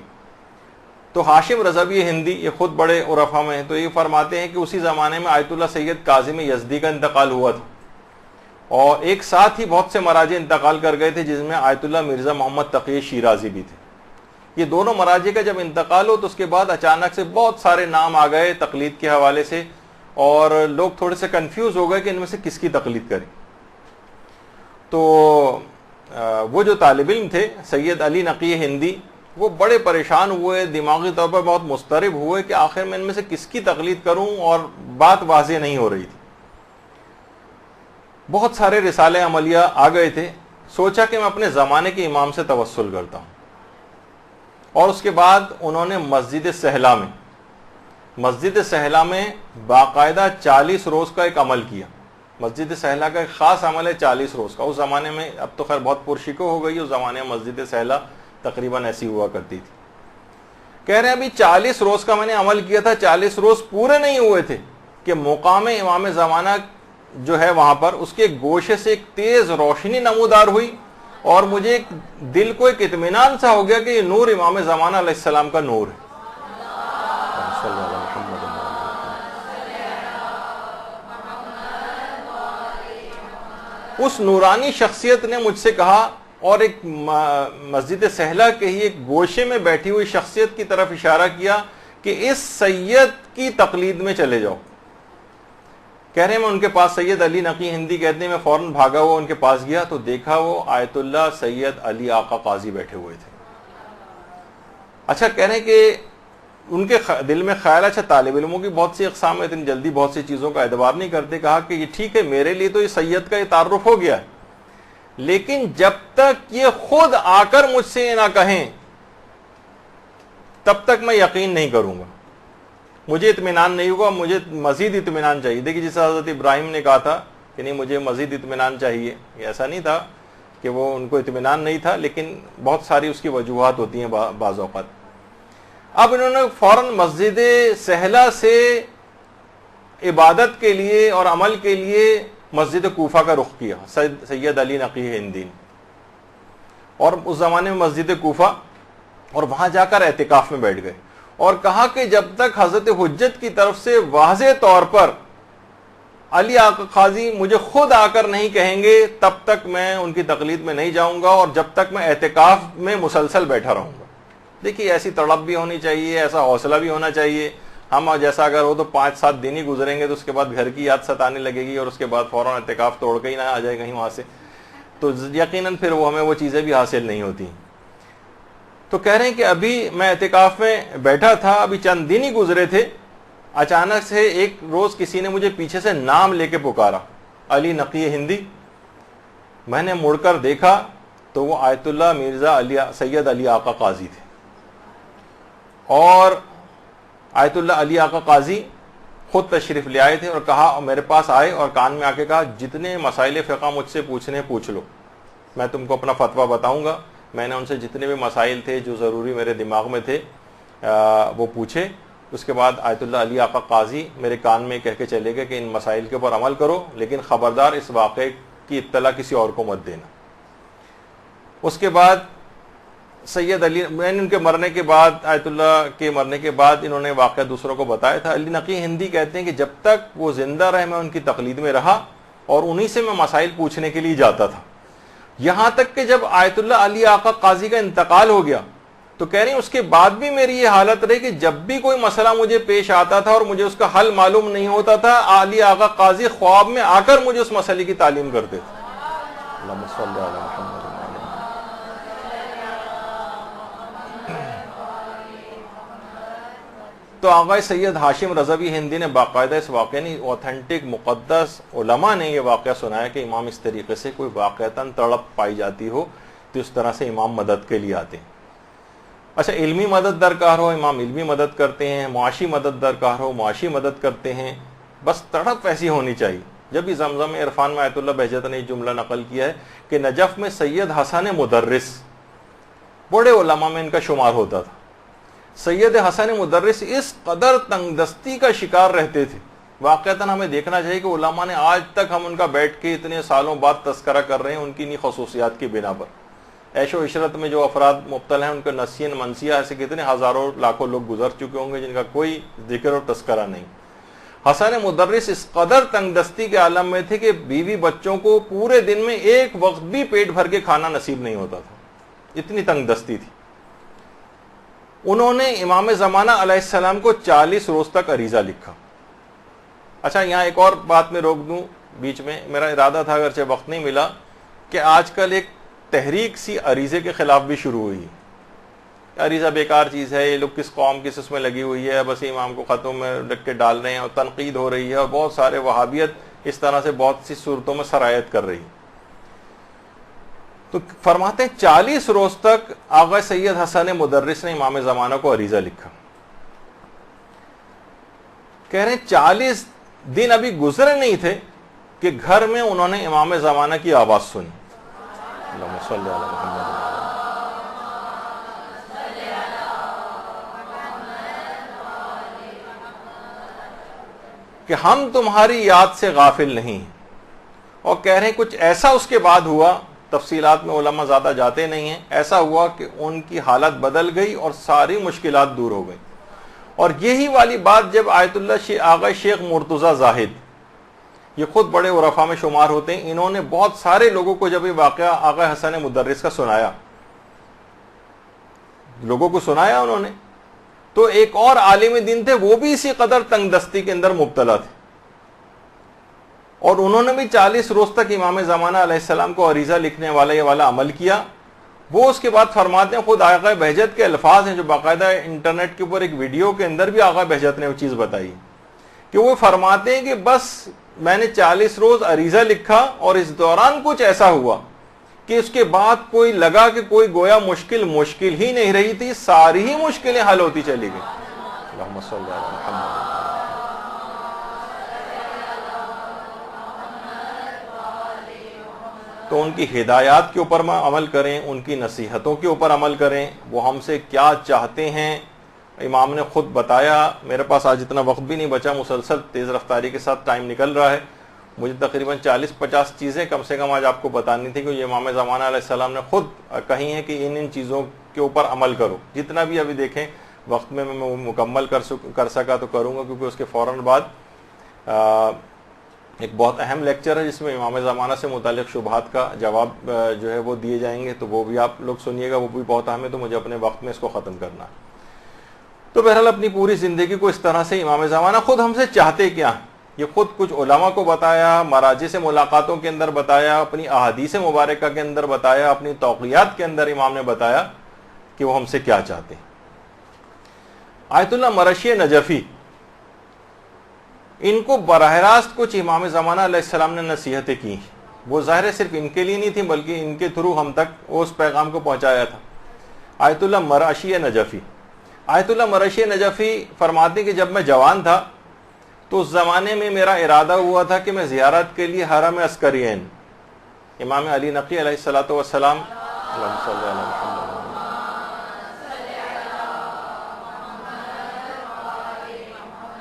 تو ہاشم رضوی ہندی یہ خود بڑے عرفا میں ہیں، تو یہ فرماتے ہیں کہ اسی زمانے میں آیت اللہ سید کاظم یزدی کا انتقال ہوا تھا، اور ایک ساتھ ہی بہت سے مراجع انتقال کر گئے تھے، جس میں آیت اللہ مرزا محمد تقی شیرازی بھی تھے۔ یہ دونوں مراجع کا جب انتقال ہو تو اس کے بعد اچانک سے بہت سارے نام آ گئے تقلید کے حوالے سے، اور لوگ تھوڑے سے کنفیوز ہو گئے کہ ان میں سے کس کی تقلید کریں۔ تو وہ جو طالب علم تھے سید علی نقی ہندی، وہ بڑے پریشان ہوئے، دماغی طور پر بہت مضطرب ہوئے کہ آخر میں ان میں سے کس کی تقلید کروں، اور بات واضح نہیں ہو رہی تھی۔ بہت سارے رسالے عملیہ آ گئے تھے، سوچا کہ میں اپنے زمانے کے امام سے توسل کرتا ہوں، اور اس کے بعد انہوں نے مسجد سہلا میں باقاعدہ 40 روز کا ایک عمل کیا۔ مسجد سہلا کا ایک خاص عمل ہے 40 روز کا۔ اس زمانے میں، اب تو خیر بہت پرشکو ہو گئی، اس زمانے میں مسجد سہلا تقریباً ایسی ہوا کرتی تھی۔ کہہ رہے ہیں ابھی 40 روز کا میں نے عمل کیا تھا، 40 روز پورے نہیں ہوئے تھے کہ مقام امام زمانہ جو ہے وہاں پر اس کے گوشے سے ایک تیز روشنی نمودار ہوئی، اور مجھے دل کو ایک اطمینان سا ہو گیا کہ یہ نور امام زمانہ علیہ السلام کا نور ہے۔ اس نورانی شخصیت نے مجھ سے کہا، اور ایک مسجد سہلا کے ہی ایک گوشے میں بیٹھی ہوئی شخصیت کی طرف اشارہ کیا کہ اس سید کی تقلید میں چلے جاؤ۔ کہہ رہے ہیں میں ان کے پاس، سید علی نقی ہندی کہتے ہیں، میں فوراً بھاگا ہوا ان کے پاس گیا تو دیکھا وہ آیت اللہ سید علی آقا قاضی بیٹھے ہوئے تھے۔ اچھا، کہہ رہے ہیں کہ ان کے دل میں خیال، اچھا طالب علموں کی بہت سی اقسام ہے، اتنی جلدی بہت سی چیزوں کا اعتبار نہیں کرتے۔ کہا کہ یہ ٹھیک ہے، میرے لیے تو یہ سید کا یہ تعارف ہو گیا ہے، لیکن جب تک یہ خود آ کر مجھ سے یہ نہ کہیں تب تک میں یقین نہیں کروں گا، مجھے اطمینان نہیں ہوگا، مجھے مزید اطمینان چاہیے۔ دیکھیے جیسے حضرت ابراہیم نے کہا تھا کہ نہیں مجھے مزید اطمینان چاہیے، یہ ایسا نہیں تھا کہ وہ ان کو اطمینان نہیں تھا، لیکن بہت ساری اس کی وجوہات ہوتی ہیں بعض اوقات۔ اب انہوں نے فوراً مسجد سہلا سے عبادت کے لیے اور عمل کے لیے مسجد کوفہ کا رخ کیا، سید علی نقی ہندی، اور اس زمانے میں مسجد کوفہ، اور وہاں جا کر اعتکاف میں بیٹھ گئے، اور کہا کہ جب تک حضرت حجت کی طرف سے واضح طور پر علی آقا قاضی مجھے خود آ کر نہیں کہیں گے تب تک میں ان کی تقلید میں نہیں جاؤں گا، اور جب تک میں اعتکاف میں مسلسل بیٹھا رہوں گا۔ دیکھیے ایسی تڑپ بھی ہونی چاہیے، ایسا حوصلہ بھی ہونا چاہیے۔ ہم جیسا اگر ہو تو 5-7 دن ہی گزریں گے تو اس کے بعد گھر کی یاد ستانے لگے گی، اور اس کے بعد فوراً اعتکاف توڑ کے ہی نہ آ جائے کہیں وہاں سے، تو یقیناً پھر ہمیں وہ چیزیں بھی حاصل نہیں ہوتی۔ تو کہہ رہے ہیں کہ ابھی میں اعتکاف میں بیٹھا تھا، ابھی چند دن ہی گزرے تھے، اچانک سے ایک روز کسی نے مجھے پیچھے سے نام لے کے پکارا، علی نقی ہندی۔ میں نے مڑ کر دیکھا تو وہ آیت اللہ مرزا سید علی آقا قاضی تھے، اور آیت اللہ علی آقا قاضی خود تشریف لے آئے تھے، اور کہا، میرے پاس آئے اور کان میں آ کے کہا جتنے مسائل فقہ مجھ سے پوچھنے پوچھ لو، میں تم کو اپنا فتویٰ بتاؤں گا۔ میں نے ان سے جتنے بھی مسائل تھے جو ضروری میرے دماغ میں تھے وہ پوچھے۔ اس کے بعد آیت اللہ علی آقا قاضی میرے کان میں کہہ کے چلے گئے کہ ان مسائل کے اوپر عمل کرو، لیکن خبردار اس واقعے کی اطلاع کسی اور کو مت دینا۔ اس کے بعد سید علی، میں نے ان کے مرنے کے بعد، آیت اللہ کے مرنے کے بعد انہوں نے واقعہ دوسروں کو بتایا تھا۔ علی نقی ہندی کہتے ہیں کہ جب تک وہ زندہ رہے میں ان کی تقلید میں رہا، اور انہی سے میں مسائل پوچھنے کے لیے جاتا تھا، یہاں تک کہ جب آیت اللہ علی آقا قاضی کا انتقال ہو گیا تو کہہ رہی ہیں اس کے بعد بھی میری یہ حالت رہی کہ جب بھی کوئی مسئلہ مجھے پیش آتا تھا اور مجھے اس کا حل معلوم نہیں ہوتا تھا، علی آقا قاضی خواب میں آ کر مجھے اس مسئلے کی تعلیم کرتے تھے۔ اللہم صلی علی محمد۔ تو آقا سید ہاشم رضوی ہندی نے باقاعدہ اس واقعہ نہیں، اوتھینٹک مقدس علماء نے یہ واقعہ سنایا کہ امام اس طریقے سے کوئی واقعتاً تڑپ پائی جاتی ہو تو اس طرح سے امام مدد کے لیے آتے ہیں۔ اچھا، علمی مدد درکار ہو امام علمی مدد کرتے ہیں، معاشی مدد درکار ہو معاشی مدد کرتے ہیں، بس تڑپ ایسی ہونی چاہیے۔ جب بھی زمزم عرفان میں آیت اللہ بہجت نے جملہ نقل کیا ہے کہ نجف میں سید حسن مدرس، بڑے علماء میں ان کا شمار ہوتا تھا، سید حسن مدرس اس قدر تنگ دستی کا شکار رہتے تھے۔ واقعتاً ہمیں دیکھنا چاہیے کہ علماء نے آج تک ہم ان کا بیٹھ کے اتنے سالوں بعد تذکرہ کر رہے ہیں ان کی انہی خصوصیات کی بنا پر، عیش و عشرت میں جو افراد مبتلا ہیں ان کو نسین منسیہ ایسے کتنے ہزاروں لاکھوں لوگ گزر چکے ہوں گے جن کا کوئی ذکر اور تذکرہ نہیں. حسن مدرس اس قدر تنگ دستی کے عالم میں تھے کہ بیوی بچوں کو پورے دن میں ایک وقت بھی پیٹ بھر کے کھانا نصیب نہیں ہوتا تھا, اتنی تنگ دستی تھی. انہوں نے امام زمانہ علیہ السلام کو 40 روز تک عریضہ لکھا. اچھا یہاں ایک اور بات میں روک دوں بیچ میں, میرا ارادہ تھا اگرچہ وقت نہیں ملا, کہ آج کل ایک تحریک سی عریضے کے خلاف بھی شروع ہوئی ہے. عریضہ بیکار چیز ہے, یہ لوگ کس قوم کس اس میں لگی ہوئی ہے, بس امام کو خطوں میں لکھ کے ڈال رہے ہیں, اور تنقید ہو رہی ہے, اور بہت سارے وہابیت اس طرح سے بہت سی صورتوں میں سرایت کر رہی ہے. تو فرماتے ہیں 40 روز تک آغا سید حسن مدرس نے امام زمانہ کو عریضہ لکھا. کہہ رہے ہیں 40 دن ابھی گزرے نہیں تھے کہ گھر میں انہوں نے امام زمانہ کی آواز سنی. اللہم صلی علی محمد. کہ ہم تمہاری یاد سے غافل نہیں ہیں. اور کہہ رہے ہیں کچھ ایسا اس کے بعد ہوا, تفصیلات میں علماء زیادہ جاتے نہیں ہیں, ایسا ہوا کہ ان کی حالت بدل گئی اور ساری مشکلات دور ہو گئی. اور یہی والی بات جب آیت اللہ آغا شیخ مرتضی زاہد, یہ خود بڑے عرفاء میں شمار ہوتے ہیں, انہوں نے بہت سارے لوگوں کو جب یہ واقعہ آغا حسن مدرس کا سنایا, لوگوں کو سنایا انہوں نے, تو ایک اور عالم دین تھے, وہ بھی اسی قدر تنگ دستی کے اندر مبتلا تھے, اور انہوں نے بھی 40 روز تک امام زمانہ علیہ السلام کو عریضہ لکھنے والا یہ والا عمل کیا. وہ اس کے بعد فرماتے ہیں, خود آغا بہجت کے الفاظ ہیں جو باقاعدہ انٹرنیٹ کے اوپر ایک ویڈیو کے اندر بھی آغا بہجت نے وہ چیز بتائی, کہ وہ فرماتے ہیں کہ بس میں نے 40 روز عریضہ لکھا, اور اس دوران کچھ ایسا ہوا کہ اس کے بعد کوئی لگا کہ کوئی گویا مشکل ہی نہیں رہی تھی, ساری ہی مشکلیں حل ہوتی چلی گئی. اللہم صلی علی محمد. تو ان کی ہدایات کے اوپر عمل کریں, ان کی نصیحتوں کے اوپر عمل کریں, وہ ہم سے کیا چاہتے ہیں. امام نے خود بتایا, میرے پاس آج اتنا وقت بھی نہیں بچا, مسلسل تیز رفتاری کے ساتھ ٹائم نکل رہا ہے, مجھے تقریباً 40-50 چیزیں کم سے کم آج آپ کو بتانی تھی, کہ یہ امام زمانہ علیہ السلام نے خود کہی ہیں کہ ان چیزوں کے اوپر عمل کرو. جتنا بھی ابھی دیکھیں وقت میں مکمل کر سکا تو کروں گا, کیونکہ اس کے فوراً بعد ایک بہت اہم لیکچر ہے جس میں امام زمانہ سے متعلق شبہات کا جواب جو ہے وہ دیے جائیں گے, تو وہ بھی آپ لوگ سنیے گا, وہ بھی بہت اہم ہے, تو مجھے اپنے وقت میں اس کو ختم کرنا ہے. تو بہرحال اپنی پوری زندگی کو اس طرح سے امام زمانہ خود ہم سے چاہتے کیا, یہ خود کچھ علماء کو بتایا, مراجع سے ملاقاتوں کے اندر بتایا, اپنی احادیث مبارکہ کے اندر بتایا, اپنی توقیات کے اندر امام نے بتایا کہ وہ ہم سے کیا چاہتے ہیں. آیت اللہ مرشی نجفی, ان کو براہ راست کچھ امام زمانہ علیہ السلام نے نصیحتیں کی, وہ ظاہر صرف ان کے لیے نہیں تھیں بلکہ ان کے تھرو ہم تک اس پیغام کو پہنچایا تھا. آیت اللہ مرشی نجفی, آیت اللہ مرشی نجفی فرماتے کہ جب میں جوان تھا تو اس زمانے میں میرا ارادہ ہوا تھا کہ میں زیارت کے لیے حرم عسکرین امام علی نقی علیہ الصلوۃ والسلام اللہم صلی علی محمد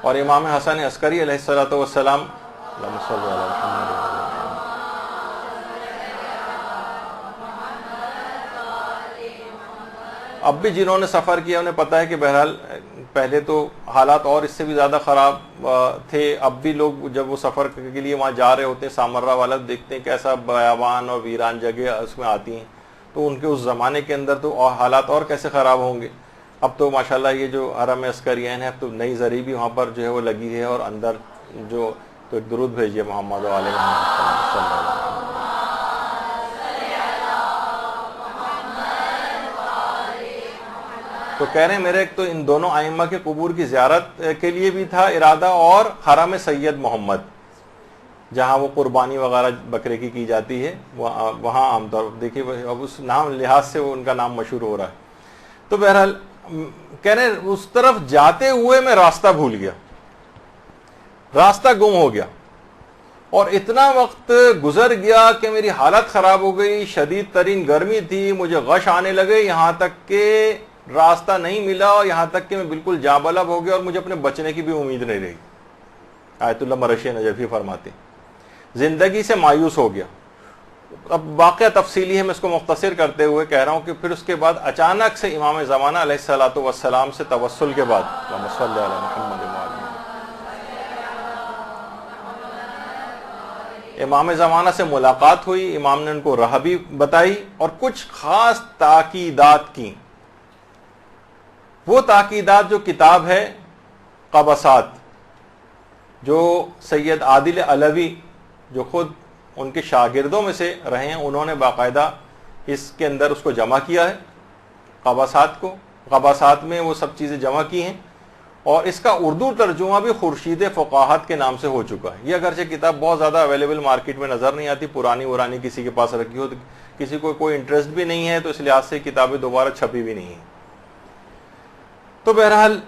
اور امام حسن عسکری علیہ الصلوۃ والسلام اللہم صلی علی محمد. اب بھی جنہوں نے سفر کیا انہیں پتہ ہے کہ بہرحال پہلے تو حالات اور اس سے بھی زیادہ خراب تھے. اب بھی لوگ جب وہ سفر کے لیے وہاں جا رہے ہوتے ہیں, سامرہ والا دیکھتے ہیں کیسا بیابان اور ویران جگہ اس میں آتی ہیں, تو ان کے اس زمانے کے اندر تو حالات اور کیسے خراب ہوں گے. اب تو ماشاءاللہ یہ جو حرم عسکرین ہے, اب تو نئی زری بھی وہاں پر جو ہے وہ لگی ہے, اور اندر جو تو ایک درود بھیجیے محمد علیہ محمد صلی اللہ علیہ وسلم. تو کہہ رہے ہیں میرے ایک تو ان دونوں ائمہ کے قبور کی زیارت کے لیے بھی تھا ارادہ, اور حرم سید محمد جہاں وہ قربانی وغیرہ بکرے کی جاتی ہے وہاں عام طور پر دیکھیے اب اس نام لحاظ سے وہ ان کا نام مشہور ہو رہا ہے. تو بہرحال کہہ رہے ہیں اس طرف جاتے ہوئے میں راستہ بھول گیا, راستہ گم ہو گیا, اور اتنا وقت گزر گیا کہ میری حالت خراب ہو گئی, شدید ترین گرمی تھی, مجھے غش آنے لگے, یہاں تک کہ راستہ نہیں ملا, اور یہاں تک کہ میں بالکل جاں بلب ہو گیا اور مجھے اپنے بچنے کی بھی امید نہیں رہی. آیت اللہ مرشی نجفی فرماتے زندگی سے مایوس ہو گیا, اب واقعہ تفصیلی ہے، میں اس کو مختصر کرتے ہوئے کہہ رہا ہوں کہ پھر اس کے بعد اچانک سے امام زمانہ علیہ الصلوۃ والسلام سے توسل کے بعد اللہم صلی علی محمد وعلی امام زمانہ سے ملاقات ہوئی، امام نے ان کو راہ بھی بتائی اور کچھ خاص تاکیدات کی. وہ تاکیدات جو کتاب ہے قبسات، جو سید عادل علوی جو خود ان کے شاگردوں میں سے رہے ہیں، انہوں نے باقاعدہ اس کے اندر اس کو جمع کیا ہے، قبسات کو. قبسات میں وہ سب چیزیں جمع کی ہیں اور اس کا اردو ترجمہ بھی خورشید فقاہت کے نام سے ہو چکا ہے. یہ اگرچہ کتاب بہت زیادہ اویلیبل مارکیٹ میں نظر نہیں آتی، پرانی کسی کے پاس رکھی ہو، تو کسی کو کوئی انٹرسٹ بھی نہیں ہے، تو اس لحاظ سے کتابیں دوبارہ چھپی بھی نہیں ہیں. تو بہرحال،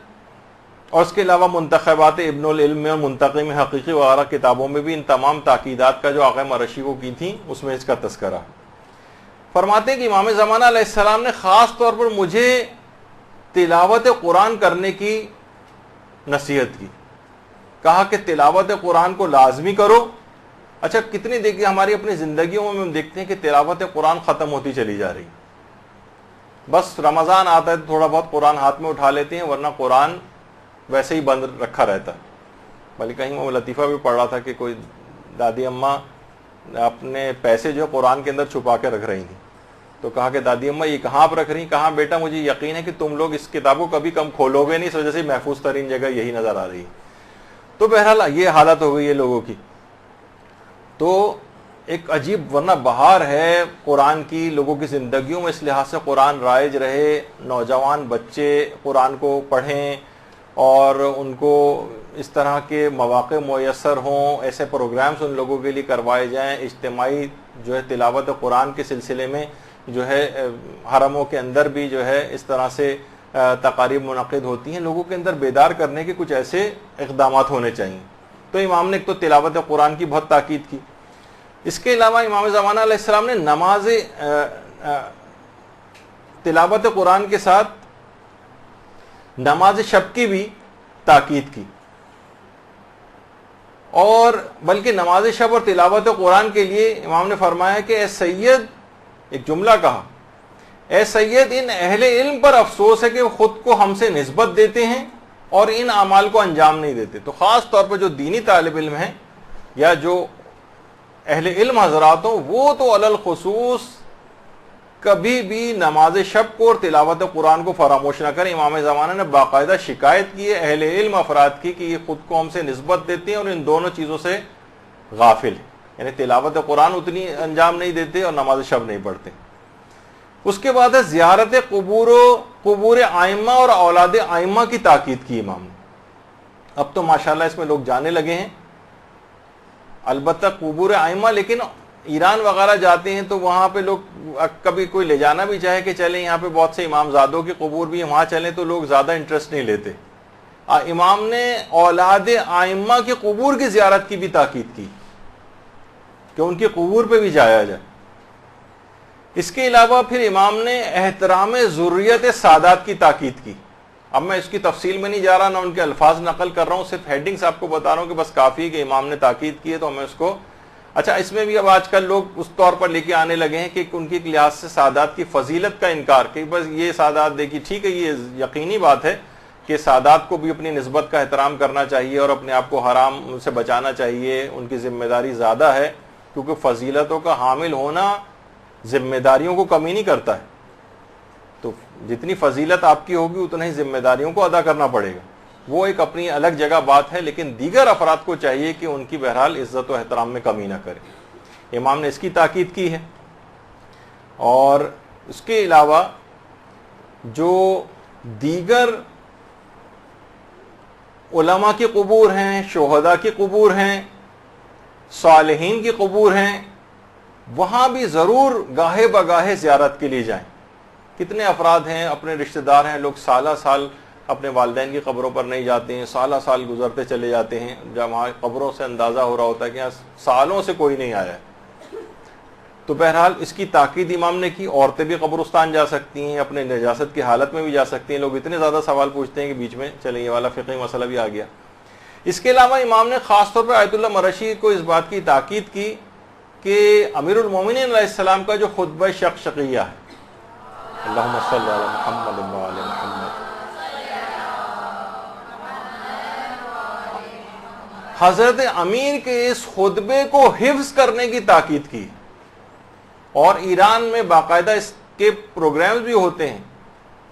اور اس کے علاوہ منتخبات ابن العلم میں اور منتقم حقیقی وغیرہ کتابوں میں بھی ان تمام تاکیدات کا جو آقا مرشی کو کی تھیں اس میں اس کا تذکرہ. فرماتے ہیں کہ امام زمانہ علیہ السلام نے خاص طور پر مجھے تلاوت قرآن کرنے کی نصیحت کی، کہا کہ تلاوت قرآن کو لازمی کرو. اچھا، کتنی دیکھیے ہماری اپنی زندگیوں میں ہم دیکھتے ہیں کہ تلاوت قرآن ختم ہوتی چلی جا رہی، بس رمضان آتا ہے تو تھوڑا بہت قرآن ہاتھ میں اٹھا لیتے ہیں، ورنہ قرآن ویسے ہی بند رکھا رہتا ہے. بلکہ کہیں میں لطیفہ بھی پڑھ رہا تھا کہ کوئی دادی اماں اپنے پیسے جو قرآن کے اندر چھپا کے رکھ رہی تھیں، تو کہا کہ دادی اماں یہ کہاں آپ رکھ رہی ہیں؟ کہاں بیٹا مجھے یقین ہے کہ تم لوگ اس کتاب کو کبھی کم کھولو گے نہیں، اس وجہ سے محفوظ ترین جگہ یہی نظر آ رہی ہے. تو بہرحال یہ حالت ہو گئی ہے لوگوں کی. تو ایک عجیب، ورنہ بہار ہے قرآن کی لوگوں کی زندگیوں میں، اس لحاظ سے قرآن رائج رہے، نوجوان بچے قرآن کو پڑھیں اور ان کو اس طرح کے مواقع میسر ہوں، ایسے پروگرامز ان لوگوں کے لیے کروائے جائیں. اجتماعی جو ہے تلاوت قرآن کے سلسلے میں جو ہے حرموں کے اندر بھی جو ہے اس طرح سے تقاریب منعقد ہوتی ہیں. لوگوں کے اندر بیدار کرنے کے کچھ ایسے اقدامات ہونے چاہیے. تو امام نے ایک تو تلاوت قرآن کی بہت تاکید کی. اس کے علاوہ امام زمانہ علیہ السلام نے نماز تلاوت قرآن کے ساتھ نماز شب کی بھی تاکید کی، اور بلکہ نماز شب اور تلاوت قرآن کے لیے امام نے فرمایا کہ اے سید، ایک جملہ کہا، اے سید ان اہل علم پر افسوس ہے کہ وہ خود کو ہم سے نسبت دیتے ہیں اور ان اعمال کو انجام نہیں دیتے. تو خاص طور پر جو دینی طالب علم ہیں یا جو اہل علم حضرات ہوں، وہ تو علی الخصوص کبھی بھی نماز شب کو اور تلاوت قرآن کو فراموش نہ کریں. امام زمانہ نے باقاعدہ شکایت کی ہے اہل علم افراد کی کہ یہ خود کو ہم سے نسبت دیتے ہیں اور ان دونوں چیزوں سے غافل ہیں، یعنی تلاوت قرآن اتنی انجام نہیں دیتے اور نماز شب نہیں پڑھتے. اس کے بعد ہے زیارت قبور ائمہ اور اولاد ائمہ کی تاکید کی امام نے. اب تو ماشاءاللہ اس میں لوگ جانے لگے ہیں، البتہ قبور ائمہ، لیکن ایران وغیرہ جاتے ہیں تو وہاں پہ لوگ کبھی کوئی لے جانا بھی چاہے کہ چلیں یہاں پہ بہت سے امام زادوں کے قبور بھی ہیں، وہاں چلیں تو لوگ زیادہ انٹرسٹ نہیں لیتے. امام نے اولاد ائمہ کے قبور کی زیارت کی بھی تاکید کی کہ ان کے قبور پہ بھی جایا جائے. اس کے علاوہ پھر امام نے احترام ذریت سادات کی تاکید کی. اب میں اس کی تفصیل میں نہیں جا رہا، نہ ان کے الفاظ نقل کر رہا ہوں، صرف ہیڈنگز آپ کو بتا رہا ہوں کہ بس کافی کہ امام نے تاکید کی ہے تو ہمیں اس کو. اچھا، اس میں بھی اب آج کل لوگ اس طور پر لے کے آنے لگے ہیں کہ ان کی لحاظ سے سادات کی فضیلت کا انکار، کہ بس یہ سادات دیکھی. ٹھیک ہے، یہ یقینی بات ہے کہ سادات کو بھی اپنی نسبت کا احترام کرنا چاہیے اور اپنے آپ کو حرام سے بچانا چاہیے، ان کی ذمہ داری زیادہ ہے، کیونکہ فضیلتوں کا حامل ہونا ذمہ داریوں کو کمی نہیں کرتا ہے. تو جتنی فضیلت آپ کی ہوگی اتنا ہی ذمہ داریوں کو ادا کرنا پڑے گا. وہ ایک اپنی الگ جگہ بات ہے، لیکن دیگر افراد کو چاہیے کہ ان کی بہرحال عزت و احترام میں کمی نہ کرے. امام نے اس کی تاکید کی ہے. اور اس کے علاوہ جو دیگر علماء کی قبور ہیں، شہداء کی قبور ہیں، صالحین کی قبور ہیں، وہاں بھی ضرور گاہے بگاہے زیارت کے لیے جائیں. کتنے افراد ہیں، اپنے رشتہ دار ہیں، لوگ سالہ سال اپنے والدین کی قبروں پر نہیں جاتے ہیں، سالہ سال گزرتے چلے جاتے ہیں، جب وہاں قبروں سے اندازہ ہو رہا ہوتا ہے کہ یہاں سالوں سے کوئی نہیں آیا ہے. تو بہرحال اس کی تاکید امام نے کی. عورتیں بھی قبرستان جا سکتی ہیں، اپنے نجاست کی حالت میں بھی جا سکتی ہیں. لوگ اتنے زیادہ سوال پوچھتے ہیں کہ بیچ میں چلیں یہ والا فقہی مسئلہ بھی آ گیا. اس کے علاوہ امام نے خاص طور پر آیت اللہ مرشی کو اس بات کی تاکید کی کہ امیر المومنین علیہ السلام کا جو خطبہ شقشقیہ ہے، اللہم صلی علی محمد وعلی محمد، حضرت امیر کے اس خطبے کو حفظ کرنے کی تاکید کی، اور ایران میں باقاعدہ اس کے پروگرامز بھی ہوتے ہیں،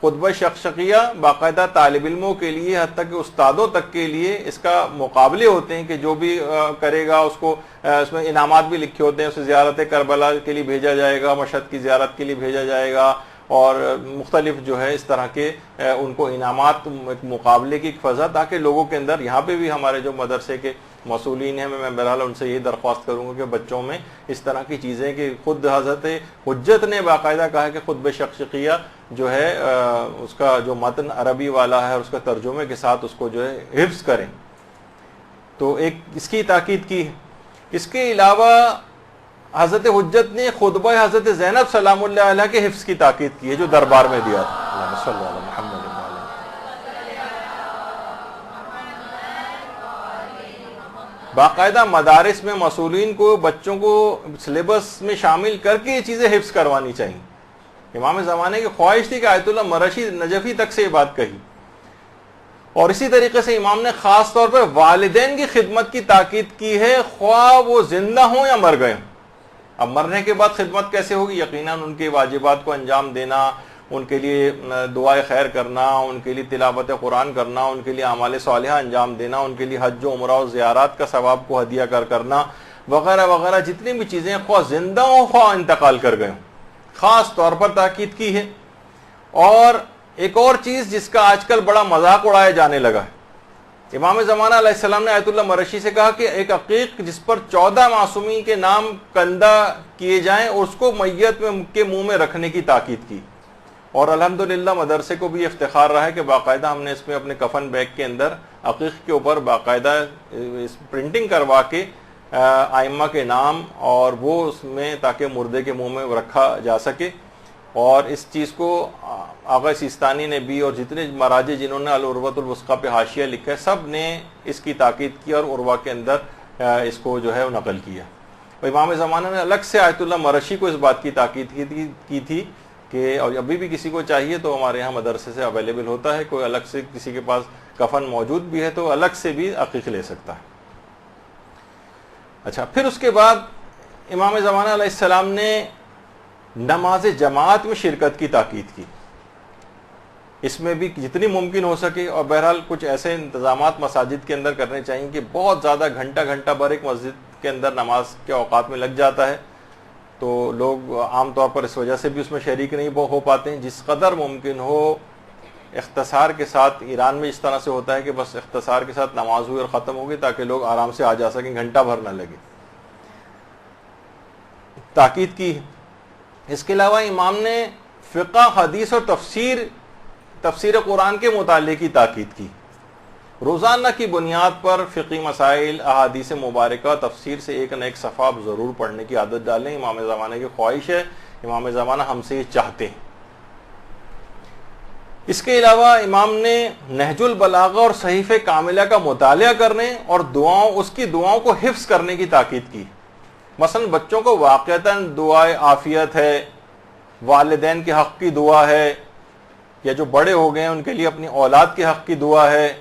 خطبہ شقشقیہ باقاعدہ طالب علموں کے لیے، حتیٰ کہ استادوں تک کے لیے اس کا مقابلے ہوتے ہیں کہ جو بھی کرے گا اس کو اس میں انعامات بھی لکھے ہوتے ہیں، اسے زیارت کربلا کے لیے بھیجا جائے گا، مشہد کی زیارت کے لیے بھیجا جائے گا، اور مختلف جو ہے اس طرح کے ان کو انعامات، مقابلے کی فضا، تاکہ لوگوں کے اندر، یہاں پہ بھی ہمارے جو مدرسے کے مسئولین ہیں، میں بہرحال ان سے یہی درخواست کروں گا کہ بچوں میں اس طرح کی چیزیں، کہ خود حضرت حجت نے باقاعدہ کہا کہ خطبہ شقشقیہ جو ہے اس کا جو متن عربی والا ہے اس کا ترجمے کے ساتھ اس کو جو ہے حفظ کریں، تو ایک اس کی تاکید کی۔ اس کے علاوہ حضرت حجت نے خطبہ حضرت زینب سلام اللہ علیہ کے حفظ کی تاکید کی ہے جو دربار میں دیا تھا، اللہم صلی علی محمد۔ باقاعدہ مدارس میں مسئولین کو بچوں کو سلیبس میں شامل کر کے یہ چیزیں حفظ کروانی چاہیے۔ امام زمانے کی خواہش تھی کہ آیت اللہ مرشی نجفی تک سے یہ بات کہی، اور اسی طریقے سے امام نے خاص طور پر والدین کی خدمت کی تاکید کی ہے، خواہ وہ زندہ ہوں یا مر گئے ہوں۔ اب مرنے کے بعد خدمت کیسے ہوگی؟ یقیناً ان کے واجبات کو انجام دینا، ان کے لیے دعائے خیر کرنا، ان کے لیے تلاوت قرآن کرنا، ان کے لیے اعمال صالحہ انجام دینا، ان کے لیے حج و عمرہ و زیارات کا ثواب کو ہدیہ کرنا وغیرہ وغیرہ، جتنی بھی چیزیں خواہ زندہ ہوں خواہ انتقال کر گئے ہوں، خاص طور پر تاکید کی ہے۔ اور ایک اور چیز جس کا آج کل بڑا مذاق اڑایا جانے لگا ہے، امام زمانہ علیہ السلام نے آیت اللہ مرشی سے کہا کہ ایک عقیق جس پر 14 معصومین کے نام کندہ کیے جائیں اور اس کو میت کے منہ میں رکھنے کی تاکید کی، اور الحمدللہ مدرسے کو بھی افتخار رہا ہے کہ باقاعدہ ہم نے اس میں اپنے کفن بیگ کے اندر عقیق کے اوپر باقاعدہ پرنٹنگ کروا کے ائمہ کے نام اور وہ اس میں، تاکہ مردے کے منہ میں رکھا جا سکے۔ اور اس چیز کو آغا سیستانی نے بھی، اور جتنے مراجع جنہوں نے العروۃ الوثقی پہ حاشیہ لکھا ہے، سب نے اس کی تاکید کی اور عروہ کے اندر اس کو جو ہے نقل کیا۔ امام زمانہ نے الگ سے آیت اللہ مرشی کو اس بات کی تاکید کی تھی کہ، اور ابھی بھی کسی کو چاہیے تو ہمارے یہاں مدرسے سے اویلیبل ہوتا ہے، کوئی الگ سے کسی کے پاس کفن موجود بھی ہے تو الگ سے بھی عقیق لے سکتا ہے۔ اچھا، پھر اس کے بعد امام زمانہ علیہ السلام نے نماز جماعت میں شرکت کی تاکید کی، اس میں بھی جتنی ممکن ہو سکے، اور بہرحال کچھ ایسے انتظامات مساجد کے اندر کرنے چاہیے کہ بہت زیادہ گھنٹہ بھر ایک مسجد کے اندر نماز کے اوقات میں لگ جاتا ہے، تو لوگ عام طور پر اس وجہ سے بھی اس میں شریک نہیں ہو پاتے ہیں۔ جس قدر ممکن ہو اختصار کے ساتھ، ایران میں اس طرح سے ہوتا ہے کہ بس اختصار کے ساتھ نماز ہوئی اور ختم ہوگی تاکہ لوگ آرام سے آ جا سکیں، گھنٹہ بھر نہ لگے، تاکید کی۔ اس کے علاوہ امام نے فقہ، حدیث اور تفسیر قرآن کے مطالعے کی تاکید کی، روزانہ کی بنیاد پر فقہی مسائل، احادیث مبارکہ، تفسیر سے ایک نہ ایک صفحہ آپ ضرور پڑھنے کی عادت ڈالیں، امام زمانہ کی خواہش ہے، امام زمانہ ہم سے یہ چاہتے ہیں۔ اس کے علاوہ امام نے نہج البلاغہ اور صحیفہ کاملہ کا مطالعہ کرنے اور اس کی دعاؤں کو حفظ کرنے کی تاکید کی۔ مثلا بچوں کو واقعتاً دعائے عافیت ہے، والدین کے حق کی دعا ہے، یا جو بڑے ہو گئے ہیں ان کے لیے اپنی اولاد کے حق کی دعا ہے،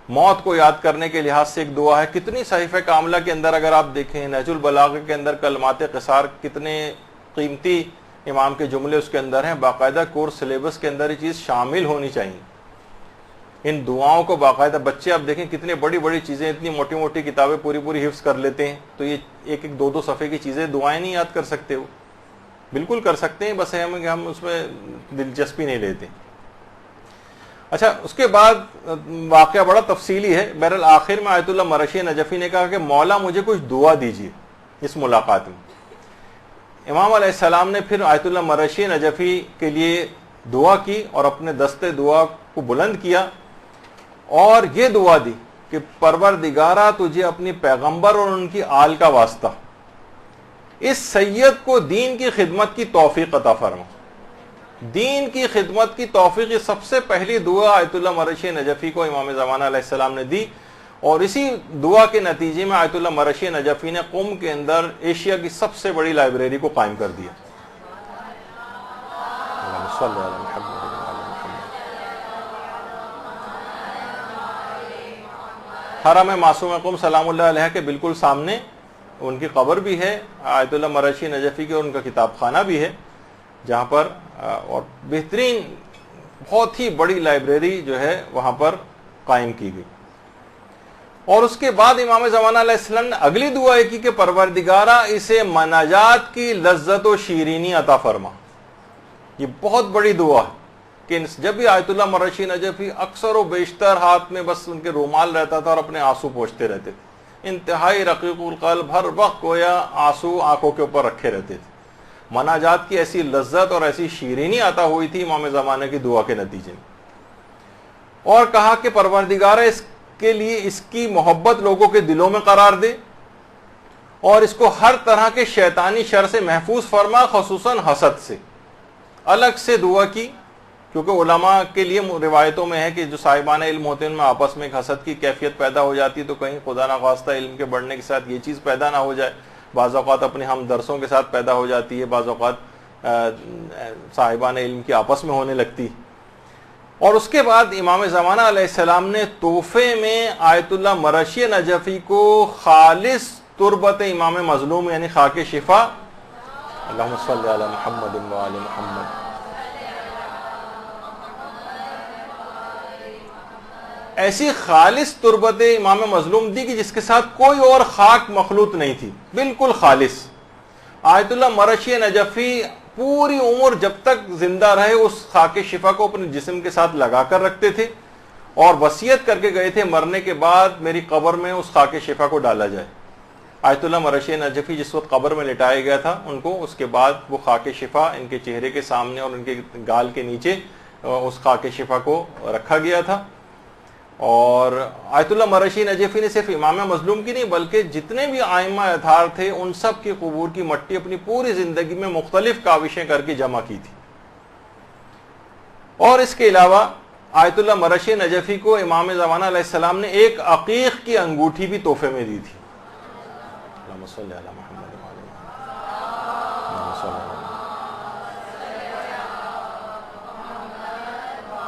موت کو یاد کرنے کے لحاظ سے ایک دعا ہے۔ کتنی صحیفہ کاملہ کے اندر اگر آپ دیکھیں، نہج البلاغہ کے اندر کلمات قصار، کتنے قیمتی امام کے جملے اس کے اندر ہیں، باقاعدہ کورس سلیبس کے اندر یہ چیز شامل ہونی چاہیے۔ ان دعاؤں کو باقاعدہ، بچے آپ دیکھیں کتنے بڑی بڑی چیزیں، اتنی موٹی موٹی کتابیں پوری حفظ کر لیتے ہیں، تو یہ ایک دو صفحے کی چیزیں، دعائیں نہیں یاد کر سکتے، وہ بالکل کر سکتے ہیں، بس ہم اس میں دلچسپی نہیں لیتے۔ اچھا، اس کے بعد واقعہ بڑا تفصیلی ہے، بہرحال آخر میں آیت اللہ مرشی نجفی نے کہا کہ مولا مجھے کچھ دعا دیجیے اس ملاقات میں۔ امام علیہ السلام نے پھر آیت اللہ مرشی نجفی کے لیے دعا کی اور اپنے دستے دعا کو بلند کیا اور یہ دعا دی کہ پروردگارہ تجھے اپنی پیغمبر اور ان کی آل کا واسطہ اس سید کو دین کی خدمت کی توفیق عطا فرما۔ دین کی خدمت کی توفیق، یہ سب سے پہلی دعا آیت اللہ مرشی نجفی کو امام زمانہ علیہ السلام نے دی، اور اسی دعا کے نتیجے میں آیت اللہ مرشی نجفی نے قم کے اندر ایشیا کی سب سے بڑی لائبریری کو قائم کر دیا. اللہم صلی علی محمد وعلی محمد. حرم معصوم قم سلام اللہ علیہ کے بالکل سامنے ان کی قبر بھی ہے, آیت اللہ مرشی نجفی کے ان کا کتاب خانہ بھی ہے, جہاں پر اور بہترین بہت ہی بڑی لائبریری جو ہے وہاں پر قائم کی گئی. اور اس کے بعد امام زمانہ علیہ السلام نے اگلی دعا کی کہ پروردگارہ اسے مناجات کی لذت و شیرینی عطا فرما. یہ بہت بڑی دعا ہے کہ جب بھی آیت اللہ مرشی نجفی اکثر و بیشتر ہاتھ میں بس ان کے رومال رہتا تھا اور اپنے آنسو پوچھتے رہتے تھے, انتہائی رقیق القلب, ہر وقت گویا آنسو آنکھوں کے اوپر رکھے رہتے تھے. مناجات کی ایسی لذت اور ایسی شیرینی عطا ہوئی تھی امام زمانہ کی دعا کے نتیجے میں. اور کہا کہ پروردگارہ اس کے لیے اس کی محبت لوگوں کے دلوں میں قرار دے اور اس کو ہر طرح کے شیطانی شر سے محفوظ فرما, خصوصاً حسد سے. الگ سے دعا کی, کیونکہ علماء کے لیے روایتوں میں ہے کہ جو صاحبان علم ہوتے ہیں ان میں آپس میں ایک حسد کی کیفیت پیدا ہو جاتی ہے, تو کہیں خدا نخواستہ علم کے بڑھنے کے ساتھ یہ چیز پیدا نہ ہو جائے. بعض اوقات اپنے ہم درسوں کے ساتھ پیدا ہو جاتی ہے, بعض اوقات صاحبان علم کی آپس میں ہونے لگتی. اور اس کے بعد امام زمانہ علیہ السلام نے تحفے میں آیت اللہ مرشی نجفی کو خالص تربت امام مظلوم یعنی خاک شفا, اللہم صلی علی محمد وعلی محمد, ایسی خالص تربت امام مظلوم دی کہ جس کے ساتھ کوئی اور خاک مخلوط نہیں تھی, بالکل خالص. آیت اللہ مرشی نجفی پوری عمر جب تک زندہ رہے اس خاک شفا کو اپنے جسم کے ساتھ لگا کر رکھتے تھے اور وصیت کر کے گئے تھے مرنے کے بعد میری قبر میں اس خاک شفا کو ڈالا جائے. آیت اللہ مرشی نجفی جس وقت قبر میں لٹایا گیا تھا ان کو اس کے بعد وہ خاک شفا ان کے چہرے کے سامنے اور ان کے گال کے نیچے اس خاک شفا کو رکھا گیا تھا. اور آیت اللہ مرشی نجفی نے صرف امام مظلوم کی نہیں بلکہ جتنے بھی ائمہ اطہار تھے ان سب کی قبور کی مٹی اپنی پوری زندگی میں مختلف کاوشیں کر کے جمع کی تھی. اور اس کے علاوہ آیت اللہ مرشی نجفی کو امام زمانہ علیہ السلام نے ایک عقیق کی انگوٹھی بھی تحفے میں دی تھی. اللہم صلی علی محمد وعلی محمد.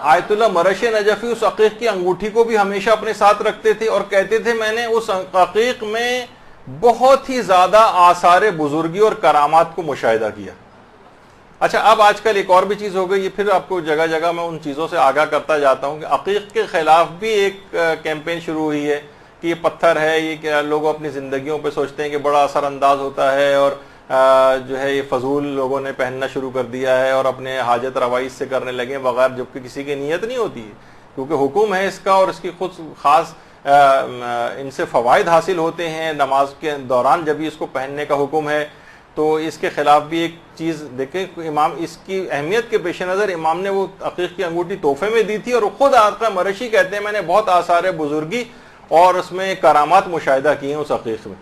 آیت اللہ مرشی نجفی اس عقیق کی انگوٹھی کو بھی ہمیشہ اپنے ساتھ رکھتے تھے اور کہتے تھے میں نے اس عقیق میں بہت ہی زیادہ آثار بزرگی اور کرامات کو مشاہدہ کیا. اچھا, اب آج کل ایک اور بھی چیز ہو گئی, پھر آپ کو جگہ جگہ میں ان چیزوں سے آگاہ کرتا جاتا ہوں کہ عقیق کے خلاف بھی ایک کیمپین شروع ہوئی ہے کہ یہ پتھر ہے, یہ کہ لوگ اپنی زندگیوں پہ سوچتے ہیں کہ بڑا اثر انداز ہوتا ہے اور جو ہے یہ فضول لوگوں نے پہننا شروع کر دیا ہے اور اپنے حاجت روائی سے کرنے لگے بغیر جبکہ کسی کی نیت نہیں ہوتی ہے, کیونکہ حکم ہے اس کا اور اس کی خود خاص ان سے فوائد حاصل ہوتے ہیں. نماز کے دوران جب اس کو پہننے کا حکم ہے تو اس کے خلاف بھی ایک چیز دیکھیں, امام اس کی اہمیت کے پیش نظر امام نے وہ عقیق کی انگوٹھی تحفے میں دی تھی اور خود آقا مرشی کہتے ہیں میں نے بہت آثار بزرگی اور اس میں کرامات مشاہدہ کی ہیں اس عقیق میں.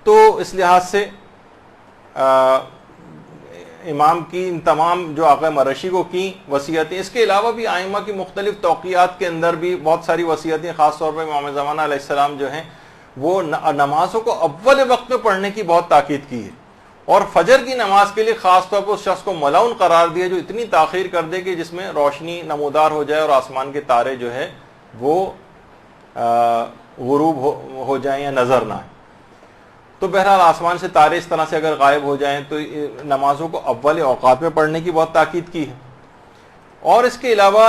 تو اس لحاظ سے امام کی ان تمام جو آقا مرشی کو کی وصیتیں, اس کے علاوہ بھی ائمہ کی مختلف توقیات کے اندر بھی بہت ساری وصیتیں, خاص طور پر امام زمانہ علیہ السلام جو ہیں وہ نمازوں کو اول وقت میں پڑھنے کی بہت تاکید کی ہے اور فجر کی نماز کے لیے خاص طور پر اس شخص کو ملعون قرار دیا جو اتنی تاخیر کر دے کہ جس میں روشنی نمودار ہو جائے اور آسمان کے تارے جو ہے وہ غروب ہو جائیں یا نظر نہ آئیں. تو بہرحال آسمان سے تارے اس طرح سے اگر غائب ہو جائیں تو نمازوں کو اول اوقات میں پڑھنے کی بہت تاکید کی ہے. اور اس کے علاوہ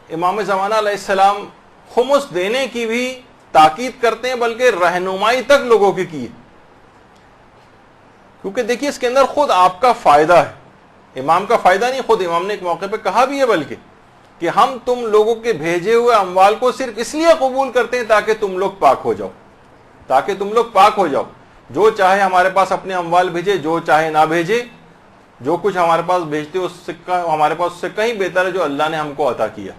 امام زمانہ علیہ السلام خمس دینے کی بھی تاکید کرتے ہیں بلکہ رہنمائی تک لوگوں کی ہے, کیونکہ دیکھیے اس کے اندر خود آپ کا فائدہ ہے, امام کا فائدہ نہیں. خود امام نے ایک موقع پہ کہا بھی ہے بلکہ کہ ہم تم لوگوں کے بھیجے ہوئے اموال کو صرف اس لیے قبول کرتے ہیں تاکہ تم لوگ پاک ہو جاؤ, تاکہ تم لوگ پاک ہو جاؤ. جو چاہے ہمارے پاس اپنے اموال بھیجے, جو چاہے نہ بھیجے, جو کچھ ہمارے پاس بھیجتے اس سے ہمارے پاس اس سے کہیں بہتر ہے جو اللہ نے ہم کو عطا کیا.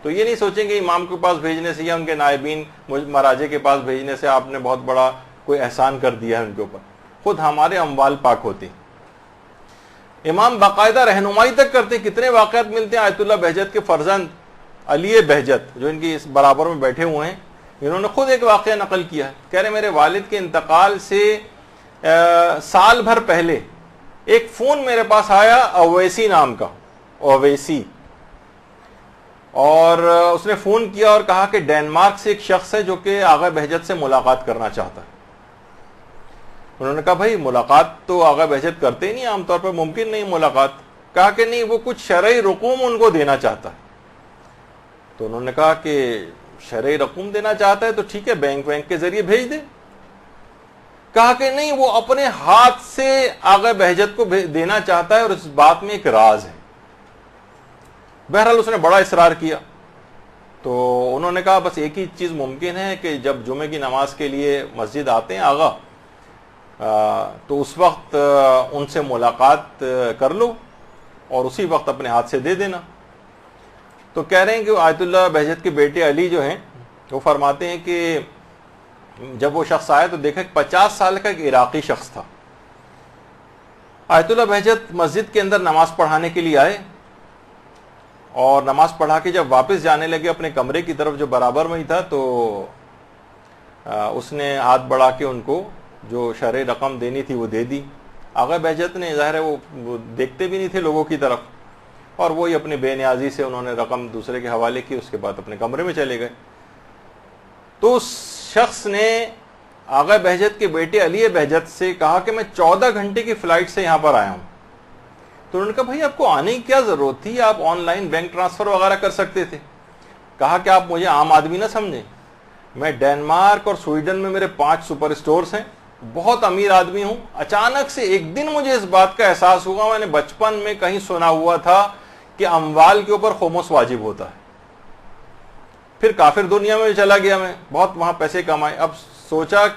تو یہ نہیں سوچیں کہ امام کے پاس بھیجنے سے یا ان کے نائبین مراجع کے پاس بھیجنے سے آپ نے بہت بڑا کوئی احسان کر دیا ہے ان کے اوپر. خود ہمارے اموال پاک ہوتے. امام باقاعدہ رہنمائی تک کرتے. کتنے واقعات ملتے ہیں, آیت اللہ بہجت کے فرزند علی بہجت جو ان کی اس برابر میں بیٹھے ہوئے ہیں، انہوں نے خود ایک واقعہ نقل کیا ہے. کہہ رہے میرے والد کے انتقال سے سال بھر پہلے ایک فون میرے پاس آیا اویسی نام کا، اویسی، اور اس نے فون کیا اور کہا کہ ڈینمارک سے ایک شخص ہے جو کہ آغا بہجت سے ملاقات کرنا چاہتا ہے. انہوں نے کہا بھائی ملاقات تو آغا بہجت کرتے ہی نہیں، عام طور پر ممکن نہیں ملاقات. کہا کہ نہیں، وہ کچھ شرعی رقوم ان کو دینا چاہتا ہے. تو انہوں نے کہا کہ شرعی رقوم دینا چاہتا ہے تو ٹھیک ہے، بینک کے ذریعے بھیج دے. کہا کہ نہیں، وہ اپنے ہاتھ سے آغا بہجت کو دینا چاہتا ہے اور اس بات میں ایک راز ہے. بہرحال اس نے بڑا اصرار کیا. تو انہوں نے کہا بس ایک ہی چیز ممکن ہے کہ جب جمعے کی نماز کے لیے مسجد آتے ہیں آغا، تو اس وقت ان سے ملاقات کر لو اور اسی وقت اپنے ہاتھ سے دے دینا. تو کہہ رہے ہیں کہ آیت اللہ بہجت کے بیٹے علی جو ہیں وہ فرماتے ہیں کہ جب وہ شخص آیا تو دیکھا کہ 50 سال کا ایک عراقی شخص تھا. آیت اللہ بہجت مسجد کے اندر نماز پڑھانے کے لیے آئے اور نماز پڑھا کے جب واپس جانے لگے اپنے کمرے کی طرف جو برابر میں ہی تھا، تو اس نے ہاتھ بڑھا کے ان کو جو شرعی رقم دینی تھی وہ دے دی. آغا بہجت نے ظاہر ہے وہ دیکھتے بھی نہیں تھے لوگوں کی طرف، اور وہی اپنی بے نیازی سے انہوں نے رقم دوسرے کے حوالے کی. اس کے بعد اپنے کمرے میں چلے گئے. تو اس شخص نے آغا بہجت کے بیٹے علی بہجت سے کہا کہ میں 14 گھنٹے کی فلائٹ سے یہاں پر آیا ہوں. تو انہوں نے کہا بھائی آپ کو آنے کی کیا ضرورت تھی، آپ آن لائن بینک ٹرانسفر وغیرہ کر سکتے تھے. کہا کہ آپ مجھے عام آدمی نہ سمجھیں، میں ڈینمارک اور سویڈن میں میرے 5 سپر اسٹورز ہیں، بہت امیر آدمی ہوں. اچانک سے ایک دن مجھے اس بات کا احساس ہوا، میں نے بچپن میں کہیں سنا ہوا تھا کہ اموال کے اوپر خمس واجب ہوتا ہے. پھر کافر دنیا میں چلا گیا، میں بہت وہاں پیسے کمائے. اب سوچا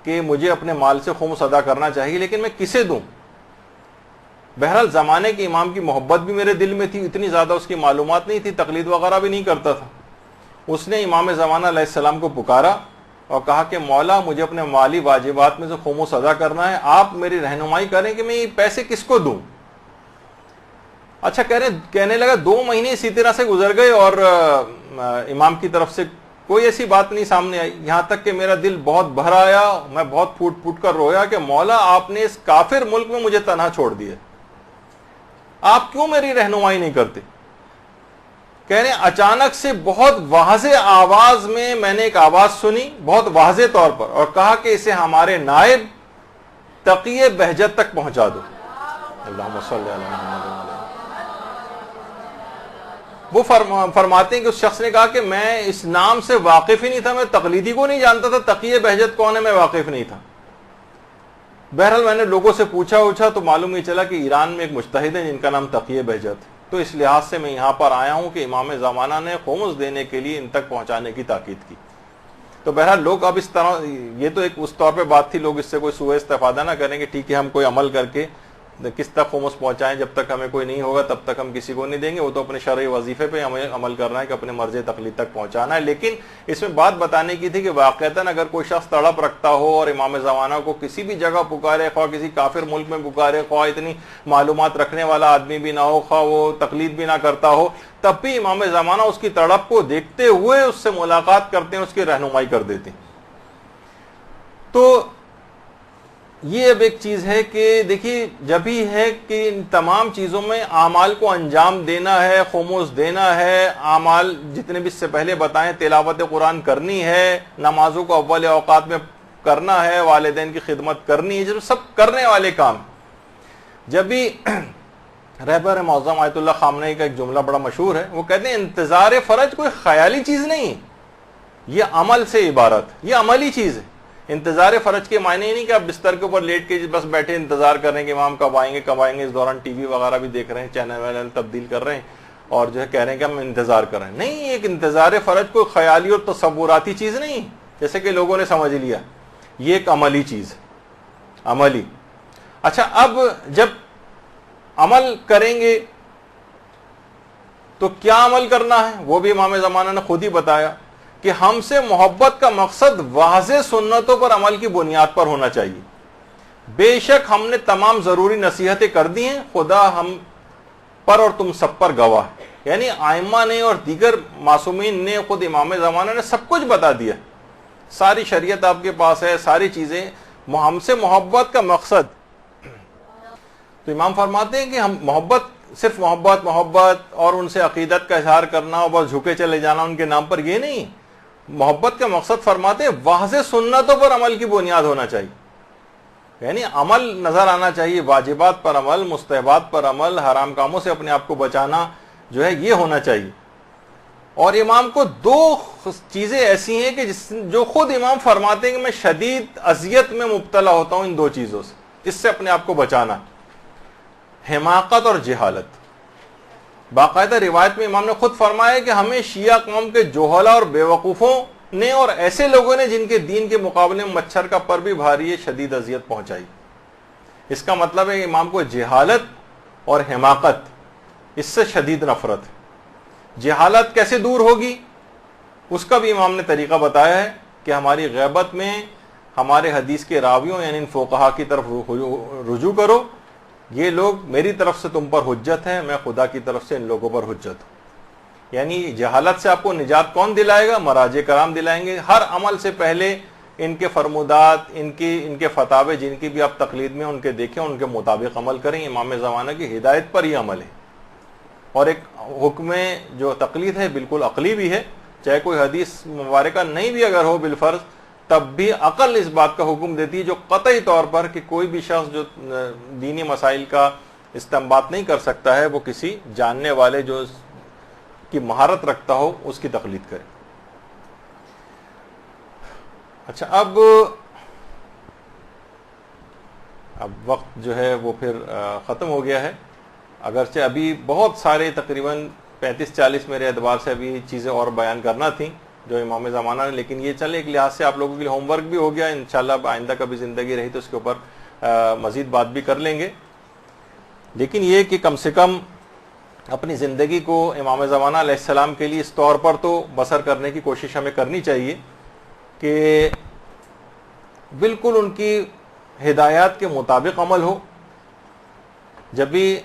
کہ مجھے اپنے مال سے خمس ادا کرنا چاہیے، لیکن میں کسے دوں. بہرحال زمانے کے امام کی محبت بھی میرے دل میں تھی، اتنی زیادہ اس کی معلومات نہیں تھی، تقلید وغیرہ بھی نہیں کرتا تھا. اس نے امام زمانہ علیہ السلام کو پکارا اور کہا کہ مولا مجھے اپنے مالی واجبات میں سے خمس ادا کرنا ہے، آپ میری رہنمائی کریں کہ میں یہ پیسے کس کو دوں. اچھا کہنے لگا 2 مہینے اسی طرح سے گزر گئے اور امام کی طرف سے کوئی ایسی بات نہیں سامنے آئی، یہاں تک کہ میرا دل بہت بھر آیا، میں بہت پھوٹ پھوٹ کر رویا کہ مولا آپ نے اس کافر ملک میں مجھے تنہا چھوڑ دیا، آپ کیوں میری رہنمائی نہیں کرتے. کہہ رہے اچانک سے بہت واضح آواز میں نے ایک آواز سنی بہت واضح طور پر، اور کہا کہ اسے ہمارے نائب تقی بہجت تک پہنچا دو. اللہم صلی علی محمد. وہ فرماتے ہیں کہ اس شخص نے کہا کہ میں اس نام سے واقف ہی نہیں تھا، میں تقلیدی کو نہیں جانتا تھا، تقی بہجت کون ہے میں واقف نہیں تھا. بہرحال میں نے لوگوں سے پوچھا تو معلوم ہی چلا کہ ایران میں ایک مجتہد ہے جن کا نام تقی بہجت. تو اس لحاظ سے میں یہاں پر آیا ہوں کہ امام زمانہ نے خمس دینے کے لیے ان تک پہنچانے کی تاکید کی. تو بہرحال لوگ اب اس طرح، یہ تو ایک اس طور پہ بات تھی، لوگ اس سے کوئی سوء استفادہ نہ کریں کہ ٹھیک ہے ہم کوئی عمل کر کے کس تک خمس پہنچائیں، جب تک ہمیں کوئی نہیں ہوگا تب تک ہم کسی کو نہیں دیں گے. وہ تو اپنے شرعی وظیفے پہ ہمیں عمل کرنا ہے کہ اپنے مرض تقلید تک پہنچانا ہے. لیکن اس میں بات بتانے کی تھی کہ واقعتاً اگر کوئی شخص تڑپ رکھتا ہو اور امام زمانہ کو کسی بھی جگہ پکارے، خواہ کسی کافر ملک میں پکارے، خواہ اتنی معلومات رکھنے والا آدمی بھی نہ ہو، خواہ وہ تقلید بھی نہ کرتا ہو، تب بھی امام زمانہ اس کی تڑپ کو دیکھتے ہوئے اس سے ملاقات کرتے ہیں، اس کی رہنمائی کر دیتے ہیں. تو یہ اب ایک چیز ہے کہ دیکھیے جب ہی ہے کہ ان تمام چیزوں میں اعمال کو انجام دینا ہے، خمس دینا ہے، اعمال جتنے بھی اس سے پہلے بتائیں، تلاوت قرآن کرنی ہے، نمازوں کو اول اوقات میں کرنا ہے، والدین کی خدمت کرنی ہے، جو سب کرنے والے کام. جب بھی رہبر معظم آیت اللہ خامنہئی کا ایک جملہ بڑا مشہور ہے، وہ کہتے ہیں انتظار فرج کوئی خیالی چیز نہیں، یہ عمل سے عبارت، یہ عملی چیز ہے. انتظار فرج کے معنی نہیں کہ آپ بستر کے اوپر لیٹ کے بس بیٹھے انتظار کر رہے ہیں کہ امام کب آئیں گے، اس دوران ٹی وی وغیرہ بھی دیکھ رہے ہیں، چینل وینل تبدیل کر رہے ہیں اور جو ہے کہہ رہے ہیں کہ ہم انتظار کر رہے ہیں. نہیں، ایک انتظار فرج کوئی خیالی اور تصوراتی چیز نہیں جیسے کہ لوگوں نے سمجھ لیا، یہ ایک عملی چیز ہے، عملی. اچھا اب جب عمل کریں گے تو کیا عمل کرنا ہے وہ بھی امام زمانہ نے خود ہی بتایا کہ ہم سے محبت کا مقصد واضح سنتوں پر عمل کی بنیاد پر ہونا چاہیے. بے شک ہم نے تمام ضروری نصیحتیں کر دی ہیں، خدا ہم پر اور تم سب پر گواہ. یعنی آئمہ نے اور دیگر معصومین نے، خود امام زمانہ نے سب کچھ بتا دیا، ساری شریعت آپ کے پاس ہے، ساری چیزیں. ہم سے محبت کا مقصد، تو امام فرماتے ہیں کہ ہم محبت، صرف محبت اور ان سے عقیدت کا اظہار کرنا اور بس جھکے چلے جانا ان کے نام پر، یہ نہیں. محبت کا مقصد فرماتے ہیں واضح سنتوں پر عمل کی بنیاد ہونا چاہیے، یعنی عمل نظر آنا چاہیے، واجبات پر عمل، مستحبات پر عمل، حرام کاموں سے اپنے آپ کو بچانا جو ہے یہ ہونا چاہیے. اور امام کو دو چیزیں ایسی ہیں کہ جو خود امام فرماتے ہیں کہ میں شدید اذیت میں مبتلا ہوتا ہوں ان دو چیزوں سے، اس سے اپنے آپ کو بچانا، حماقت اور جہالت. باقاعدہ روایت میں امام نے خود فرمایا کہ ہمیں شیعہ قوم کے جوہلا اور بیوقوفوں نے اور ایسے لوگوں نے جن کے دین کے مقابلے میں مچھر کا پر بھی بھاری ہے شدید اذیت پہنچائی. اس کا مطلب ہے امام کو جہالت اور حماقت اس سے شدید نفرت ہے. جہالت کیسے دور ہوگی اس کا بھی امام نے طریقہ بتایا ہے کہ ہماری غیبت میں ہمارے حدیث کے راویوں یعنی ان فقہا کی طرف رجوع کرو، یہ لوگ میری طرف سے تم پر حجت ہیں، میں خدا کی طرف سے ان لوگوں پر حجت ہوں. یعنی جہالت سے آپ کو نجات کون دلائے گا؟ مراجع کرام دلائیں گے. ہر عمل سے پہلے ان کے فرمودات، ان کے فتاوے جن کی بھی آپ تقلید میں ان کے دیکھیں، ان کے مطابق عمل کریں. امام زمانہ کی ہدایت پر یہ عمل ہے. اور ایک حکم جو تقلید ہے بالکل عقلی بھی ہے، چاہے کوئی حدیث مبارکہ نہیں بھی اگر ہو بالفرض، تب بھی عقل اس بات کا حکم دیتی ہے جو قطعی طور پر کہ کوئی بھی شخص جو دینی مسائل کا استنباط نہیں کر سکتا ہے وہ کسی جاننے والے جو کی مہارت رکھتا ہو اس کی تقلید کرے. اچھا، اب وقت جو ہے وہ پھر ختم ہو گیا ہے، اگرچہ ابھی بہت سارے تقریباً 35-40 میرے اعتبار سے ابھی چیزیں اور بیان کرنا تھیں جو امام زمانہ نے، لیکن یہ چلے ایک لحاظ سے آپ لوگوں کے لیے ہوم ورک بھی ہو گیا. انشاءاللہ اب آئندہ کبھی زندگی رہی تو اس کے اوپر مزید بات بھی کر لیں گے. لیکن یہ کہ کم سے کم اپنی زندگی کو امام زمانہ علیہ السلام کے لیے اس طور پر تو بسر کرنے کی کوشش ہمیں کرنی چاہیے کہ بالکل ان کی ہدایات کے مطابق عمل ہو. جب بھی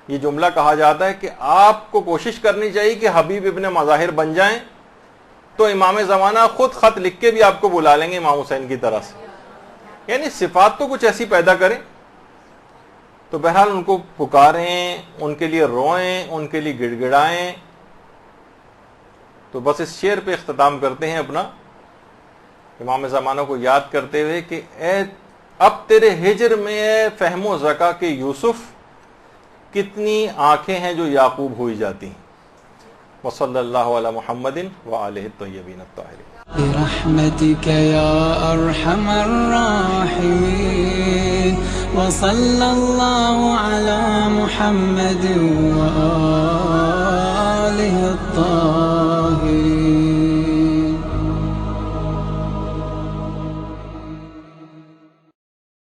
یہ جملہ کہا جاتا ہے کہ آپ کو کوشش کرنی چاہیے کہ حبیب ابن مظاہر بن جائیں، تو امام زمانہ خود خط لکھ کے بھی آپ کو بلا لیں گے امام حسین کی طرح سے. یعنی صفات تو کچھ ایسی پیدا کریں. تو بہرحال ان کو پکاریں، ان کے لیے روئیں، ان کے لیے گڑ گڑائیں. تو بس اس شعر پہ اختتام کرتے ہیں اپنا، امام زمانہ کو یاد کرتے ہوئے کہ اے اب تیرے ہجر میں اے فہم و ذکا کے یوسف، کتنی آنکھیں ہیں جو یعقوب ہوئی جاتی ہیں. وصلی اللہ علی محمد وآلہ الطیبین الطاہرین. برحمتك يا أرحم الراحمين وصلى الله على محمد وآله